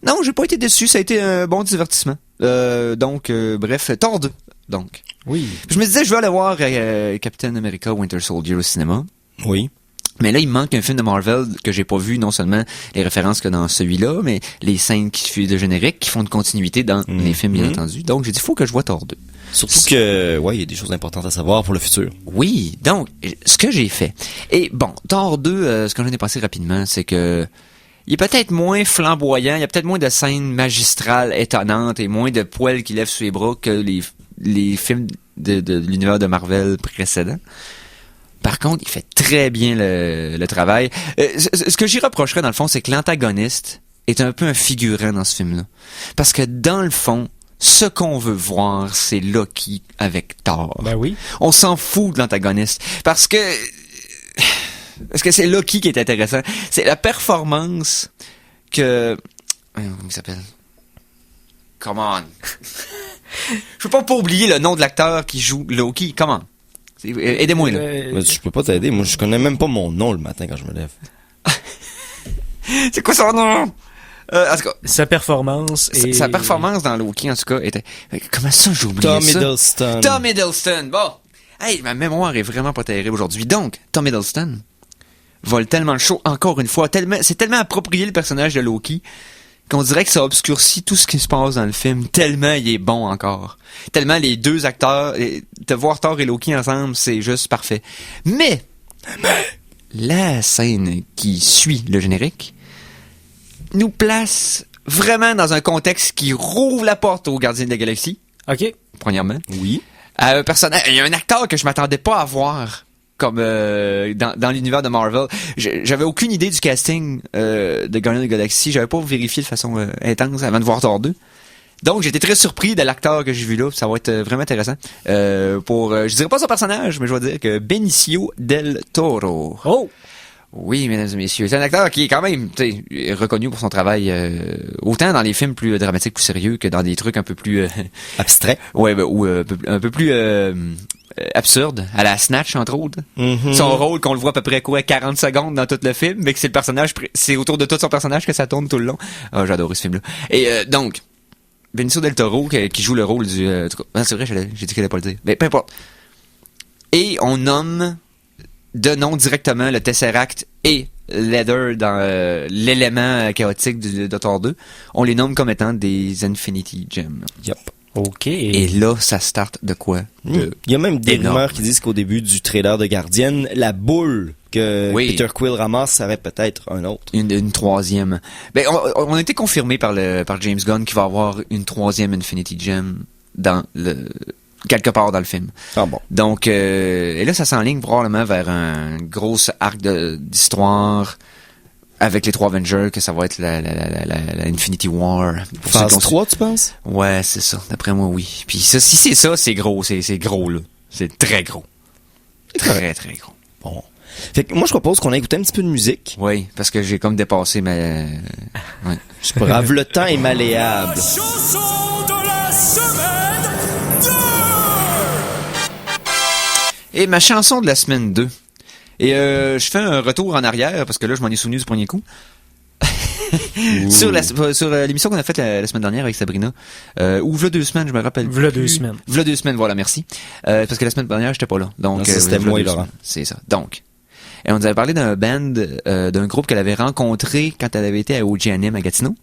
Non, j'ai pas été déçu. Ça a été un bon divertissement. Bref, Thor 2. Donc. Oui. Je me disais, je vais aller voir Captain America Winter Soldier au cinéma. Oui. Mais là, il me manque un film de Marvel que j'ai pas vu, non seulement les références que dans celui-là, mais les scènes qui suivent de générique, qui font une continuité dans les films, bien entendu. Donc, j'ai dit, il faut que je vois Thor 2. Surtout que, il y a des choses importantes à savoir pour le futur. Oui. Donc, ce que j'ai fait. Et bon, Thor 2, ce que j'en ai passé rapidement, c'est que il est peut-être moins flamboyant, il y a peut-être moins de scènes magistrales étonnantes et moins de poils qui lèvent sur les bras que les films de l'univers de Marvel précédents. Par contre, il fait très bien le travail. Ce que j'y reprocherais, dans le fond, c'est que l'antagoniste est un peu un figurant dans ce film-là. Parce que, dans le fond, ce qu'on veut voir, c'est Loki avec Thor. Ben oui. On s'en fout de l'antagoniste. Parce que c'est Loki qui est intéressant. C'est la performance que... Comment il s'appelle? Come on. Je peux pas oublier le nom de l'acteur qui joue Loki. Comment? Aidez-moi, là. Je peux pas t'aider. Moi, je connais même pas mon nom le matin quand je me lève. C'est quoi son nom? En tout cas, sa performance dans Loki, en tout cas, était... Comment ça, j'ai oublié Tom ça? Hiddleston. Tom Hiddleston. Bon. Hey, ma mémoire est vraiment pas terrible aujourd'hui. Donc, Tom Hiddleston vole tellement le show, encore une fois. C'est tellement approprié le personnage de Loki qu'on dirait que ça obscurcit tout ce qui se passe dans le film. Tellement il est bon encore. Tellement les deux acteurs, de voir Thor et Loki ensemble, c'est juste parfait. Mais la scène qui suit le générique nous place vraiment dans un contexte qui rouvre la porte aux Gardiens de la Galaxie. OK. Premièrement. Oui. À un personnage, il y a un acteur que je m'attendais pas à voir comme dans l'univers de Marvel. J'avais aucune idée du casting de Gardiens de la Galaxie. J'avais pas vérifié de façon intense avant de voir Thor 2. Donc, j'étais très surpris de l'acteur que j'ai vu là. Ça va être vraiment intéressant. Je dirais pas son personnage, mais je vais dire que Benicio del Toro. Oh! Oui, mesdames et messieurs. C'est un acteur qui est quand même reconnu pour son travail, autant dans les films plus dramatiques, plus sérieux, que dans des trucs un peu plus... abstraits. Ouais, ou un peu plus absurde, à la Snatch, entre autres. Mm-hmm. Son rôle, qu'on le voit à peu près 40 secondes dans tout le film, mais que c'est le personnage, c'est autour de tout son personnage que ça tourne tout le long. Ah, j'adore ce film-là. Et donc, Benicio del Toro, qui joue le rôle du... c'est vrai, j'ai dit qu'il allait pas le dire. Mais peu importe. Et on nomme de nom directement le Tesseract et Leather dans l'élément chaotique de Thor 2. On les nomme comme étant des Infinity Gems. Yep. OK. Et là, ça starte de quoi? Il y a même des rumeurs qui disent qu'au début du trailer de Guardian, la boule que Peter Quill ramasse serait peut-être un autre. Une troisième. Ben, on a été confirmé par James Gunn qu'il va y avoir une troisième Infinity Gem dans quelque part dans le film. Ah bon. Donc, et là, ça s'enligne probablement vers un gros arc d'histoire avec les trois Avengers, que ça va être la Infinity War. Phase 3, tu penses? Ouais, c'est ça. D'après moi, oui. Puis ça, si c'est ça, c'est gros. C'est gros, là. C'est très gros. Très, très gros. Bon. Fait que moi, je propose qu'on écoute un petit peu de musique. Oui, parce que j'ai comme dépassé ma... Ouais. C'est pas grave, le temps est malléable. Chanson de la semaine 2! Et ma chanson de la semaine 2. Et je fais un retour en arrière, parce que là, je m'en ai souvenu du premier coup. sur l'émission qu'on a faite la semaine dernière avec Sabrina, ou v'là 2 semaines, je me rappelle. V'là 2 semaines. V'là 2 semaines, voilà, merci. Parce que la semaine dernière, j'étais pas là. Donc, non, c'était moi et Laurent. C'est ça. Donc, et on nous avait parlé d'un band, d'un groupe qu'elle avait rencontré quand elle avait été à OG&M à Gatineau.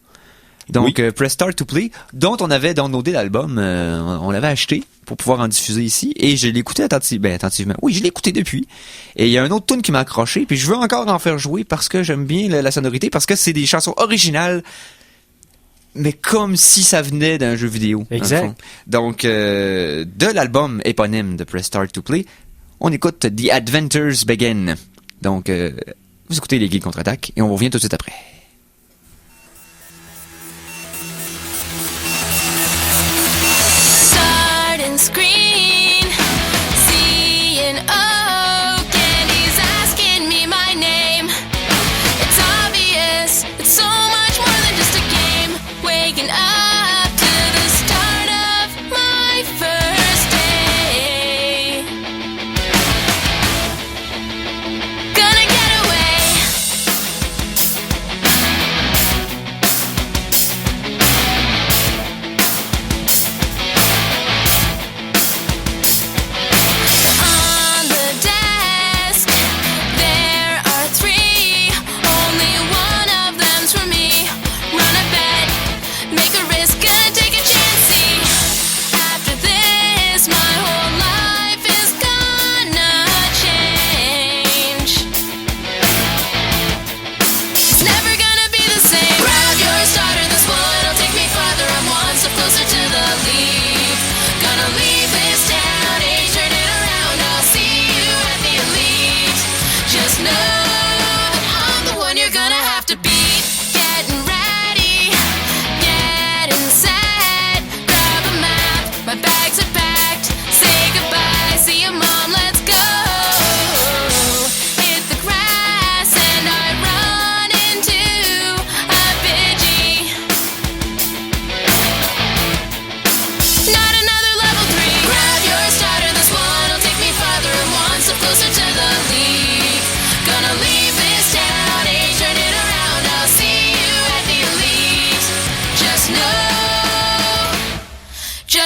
Donc, Press Start to Play, dont on avait downloadé l'album, on l'avait acheté pour pouvoir en diffuser ici, et je l'ai écouté attentivement. Oui, je l'ai écouté depuis. Et il y a un autre tune qui m'a accroché, puis je veux encore en faire jouer parce que j'aime bien la sonorité, parce que c'est des chansons originales, mais comme si ça venait d'un jeu vidéo. Exact. Donc, de l'album éponyme de Press Start to Play, on écoute The Adventures Begin. Donc, vous écoutez les Geeks Contre-Attaque, et on revient tout de suite après. Screen, seeing Oak, and he's asking me my name. It's obvious, it's so much more than just a game. Waking up to the start of my first day. Gonna get away.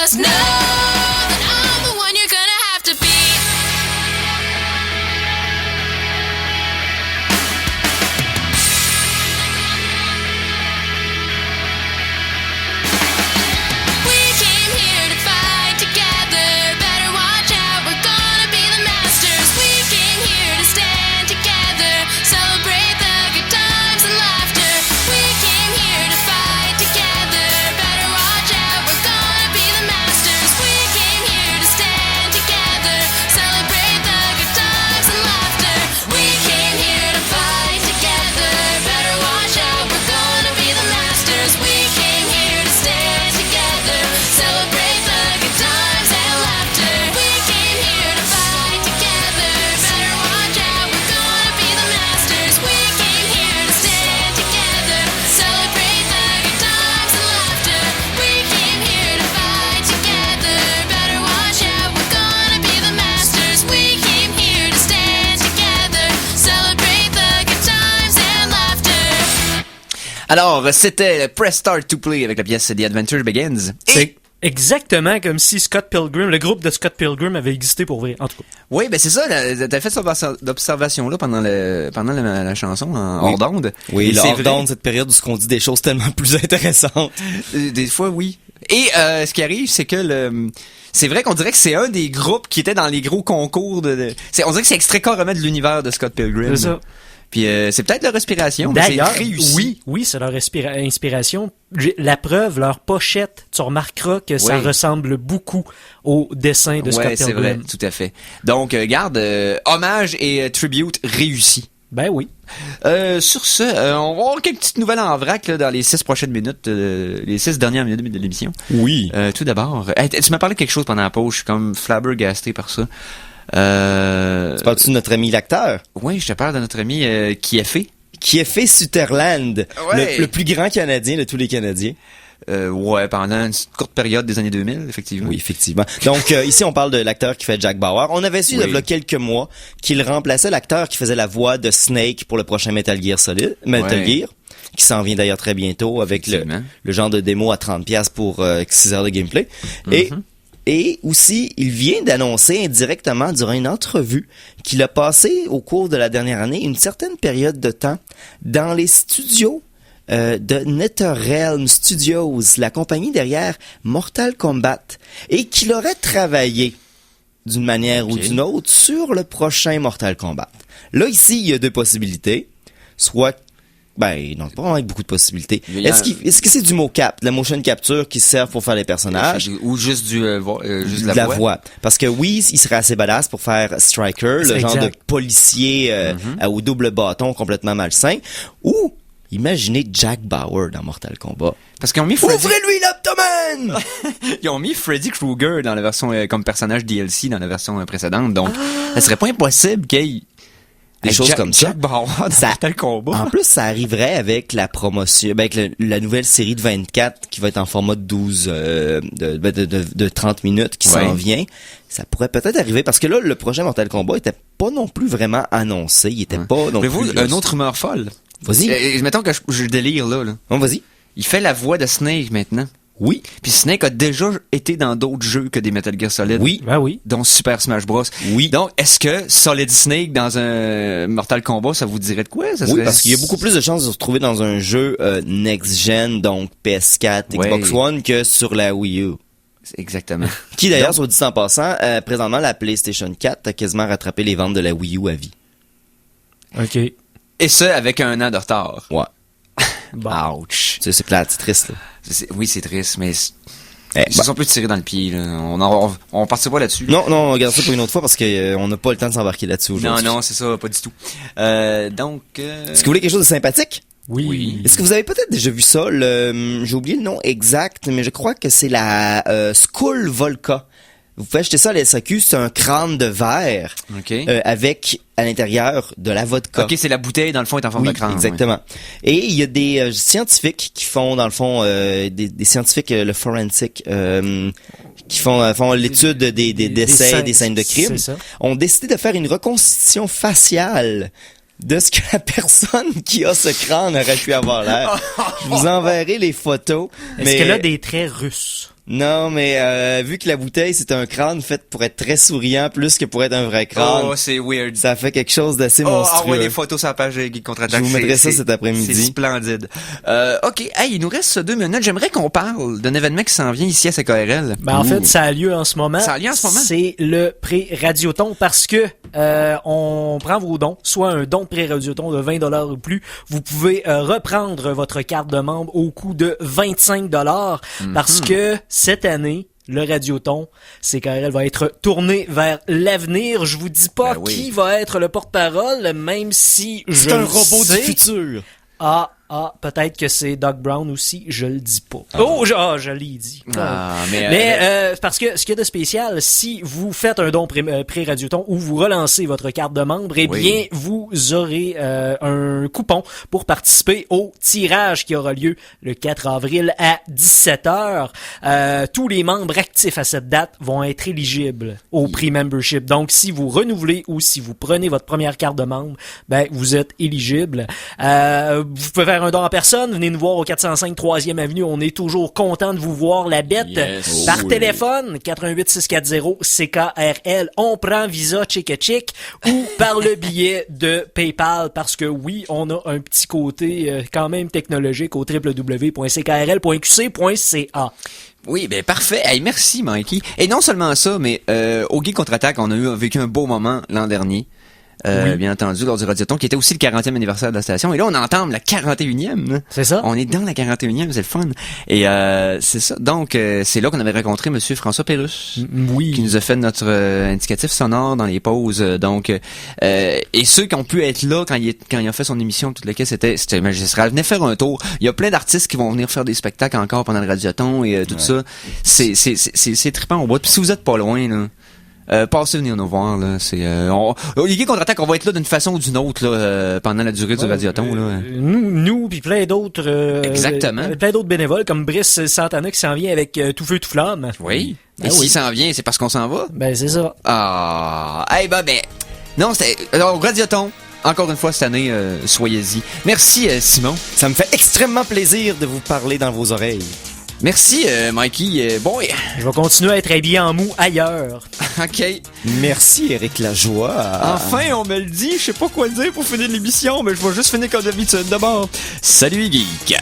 just know that I'm the one you're gonna have to be. We came here to fight together. Better watch out, we're gonna be the masters. We came here to stand together, celebrate the good times and laughter. We came here to fight together. Better watch out, we're gonna be the masters. We came here to stand together, celebrate the good times and laughter. We came here to fight together. Better watch out, we're gonna be the masters. We came here to stand together, celebrate the good times and laughter. We came here to fight together. Better watch out, we're gonna be the masters. We came here to stand together, celebrate the good times and laughter. We came here to fight together. Better watch out, we're gonna be the masters. We came here to stand together, celebrate the good times and laughter. Alors, c'était Press Start to Play avec la pièce The Adventure Begins. C'est exactement comme si Scott Pilgrim, le groupe de Scott Pilgrim avait existé pour vrai, en tout cas. Oui, ben c'est ça, t'as fait cette observation-là pendant la chanson, hors d'onde. Oui, Et le c'est hors vrai. d'onde, cette période où on dit des choses tellement plus intéressantes. Des fois, oui. Et ce qui arrive, c'est que c'est vrai qu'on dirait que c'est un des groupes qui était dans les gros concours on dirait que c'est extrait carrément de l'univers de Scott Pilgrim. C'est ça. Puis c'est peut-être leur respiration, mais c'est D'ailleurs, réussi. oui, c'est leur inspiration. La preuve, leur pochette, tu remarqueras que ça Oui. ressemble beaucoup au dessin de Scott Ouais, c'est vrai, Pilgrim. tout à fait. Donc, garde, hommage et tribute réussi. Ben oui. Sur ce, on va avoir quelques petites nouvelles en vrac là, dans les 6 prochaines minutes, les 6 dernières minutes de l'émission. Oui. Tout d'abord, tu m'as parlé de quelque chose pendant la pause, je suis comme flabbergasté par ça. Tu parles-tu de notre ami l'acteur? Oui, je te parle de notre ami qui a fait. Qui a fait Sutherland, Ouais. le plus grand Canadien de tous les Canadiens. Ouais, pendant une courte période des années 2000, effectivement. Oui, effectivement. Donc, ici, on parle de l'acteur qui fait Jack Bauer. On avait su, il y a quelques mois, qu'il remplaçait l'acteur qui faisait la voix de Snake pour le prochain Metal Gear Solid, Metal Gear, qui s'en vient d'ailleurs très bientôt avec le genre de démo à 30$ pour 6 heures de gameplay. Et aussi, il vient d'annoncer indirectement durant une entrevue qu'il a passé au cours de la dernière année une certaine période de temps dans les studios de NetherRealm Studios, la compagnie derrière Mortal Kombat, et qu'il aurait travaillé d'une manière ou d'une autre sur le prochain Mortal Kombat. Là, ici, il y a deux possibilités. Soit non, pas vraiment avec beaucoup de possibilités. Est-ce que c'est du mocap, de la motion capture qui sert pour faire les personnages? Ou juste juste de la voix. Parce que oui, il serait assez badass pour faire Striker, le genre de policier au double bâton complètement malsain. Ou, imaginez Jack Bauer dans Mortal Kombat. Parce qu'ils ont mis Freddy... Ouvrez-lui l'abdomen! Ils ont mis Freddy Krueger dans la version, comme personnage DLC dans la version précédente. Donc, ça serait pas impossible qu'il y ait des choses comme ça. Jack Bauer dans Mortal Kombat. En plus, ça arriverait avec la promotion, avec la nouvelle série de 24 qui va être en format de 12, de 30 minutes qui s'en vient. Ça pourrait peut-être arriver parce que là, le projet Mortal Kombat était pas non plus vraiment annoncé. Il était pas non plus. Mais vous, une autre rumeur folle. Vas-y. Mettons que je délire là. Bon, vas-y. Il fait la voix de Snake maintenant. Oui. Puis Snake a déjà été dans d'autres jeux que des Metal Gear Solid. Oui. Ben oui. Dont Super Smash Bros. Oui. Donc, est-ce que Solid Snake dans un Mortal Kombat, ça vous dirait de quoi? Ça oui, parce qu'il y a beaucoup plus de chances de se retrouver dans un jeu next-gen, donc PS4, Xbox One, que sur la Wii U. Exactement. Qui d'ailleurs, soit dit en passant, présentement, la PlayStation 4 a quasiment rattrapé les ventes de la Wii U à vie. OK. Et ça, avec 1 an de retard. Ouais. Bon. Ouch. C'est plate, c'est triste, là. Oui, c'est triste, mais ils se sont plus tirés dans le pied, là. On partira pas là-dessus. Non, on regarde ça pour une autre fois parce que on n'a pas le temps de s'embarquer là-dessus aujourd'hui. Non, c'est ça, pas du tout. Donc... Est-ce que vous voulez quelque chose de sympathique? Oui. Est-ce que vous avez peut-être déjà vu ça? J'ai oublié le nom exact, mais je crois que c'est la Skull Volca. Vous pouvez acheter ça à la SAQ, c'est un crâne de verre avec à l'intérieur de la vodka. OK, c'est la bouteille dans le fond est en forme de crâne. Exactement. Ouais. Et il y a des scientifiques qui font dans le fond des scientifiques le forensic qui font l'étude des décès, des scènes de crime, ont décidé de faire une reconstitution faciale de ce que la personne qui a ce crâne aurait pu avoir l'air. Je vous enverrai les photos. Est-ce qu'elle a des traits russes? Non, mais vu que la bouteille, c'est un crâne fait pour être très souriant, plus que pour être un vrai crâne. Oh, c'est weird. Ça fait quelque chose d'assez monstrueux. Ah ouais, les photos sur la page de Geek Contre-Attaque. Je vous mettrai ça cet après-midi. C'est splendide. OK. Hey, il nous reste 2 minutes. J'aimerais qu'on parle d'un événement qui s'en vient ici à CKRL. Ben, en fait, ça a lieu en ce moment. Ça a lieu en ce moment? C'est le pré-radioton parce que on prend vos dons, soit un don de pré-radioton de 20$ ou plus. Vous pouvez reprendre votre carte de membre au coût de 25$ parce que cette année, le Radioton, CKRL va être tourné vers l'avenir. Je vous dis pas qui va être le porte-parole, même si c'est un robot du futur. Peut-être que c'est Doc Brown aussi, je le dis pas. Je l'ai dit. Mais parce que ce qu'il y a de spécial, si vous faites un don pré-Radioton ou vous relancez votre carte de membre, eh bien, vous aurez un coupon pour participer au tirage qui aura lieu le 4 avril à 17h. Tous les membres actifs à cette date vont être éligibles au prix membership. Donc, si vous renouvelez ou si vous prenez votre première carte de membre, ben, vous êtes éligible. Vous pouvez faire un don en personne, venez nous voir au 405 3e Avenue, on est toujours content de vous voir la bête. Par téléphone, 88 640 CKRL, on prend Visa Chick ou par le billet de PayPal, parce que oui, on a un petit côté quand même technologique au www.ckrl.qc.ca. Oui, ben parfait. Hey, merci Mikey. Et non seulement ça, mais au Geek Contre-Attaque, on a vécu un beau moment l'an dernier. Bien entendu, lors du Radioton, qui était aussi le 40e anniversaire de la station. Et là, on entame la 41e. C'est ça. On est dans la 41e, c'est le fun. Et c'est ça. Donc, c'est là qu'on avait rencontré Monsieur François Pérusse. Oui. Qui nous a fait notre indicatif sonore dans les pauses. Donc, et ceux qui ont pu être là quand il a fait son émission, tout le cas, c'était magistral. Venez faire un tour. Il y a plein d'artistes qui vont venir faire des spectacles encore pendant le Radioton et tout ça. C'est trippant au bout. Puis si vous êtes pas loin, là, passez venir nous voir là, c'est les Geeks Contre-Attaque, on va être là d'une façon ou d'une autre là pendant la durée du Radioton là. Nous puis plein d'autres exactement. Plein d'autres bénévoles comme Brice Santana qui s'en vient avec Tout feu tout flamme. Oui. Et s'il s'en vient, c'est parce qu'on s'en va. Ben c'est ça. Non, c'était alors Radioton. Encore une fois cette année, soyez-y. Merci Simon. Ça me fait extrêmement plaisir de vous parler dans vos oreilles. Merci, Mikey. Je vais continuer à être habillé en mou ailleurs. OK. Merci, Éric Lajoie. Enfin, on me le dit. Je sais pas quoi dire pour finir l'émission, mais je vais juste finir comme d'habitude. D'abord, salut les geeks.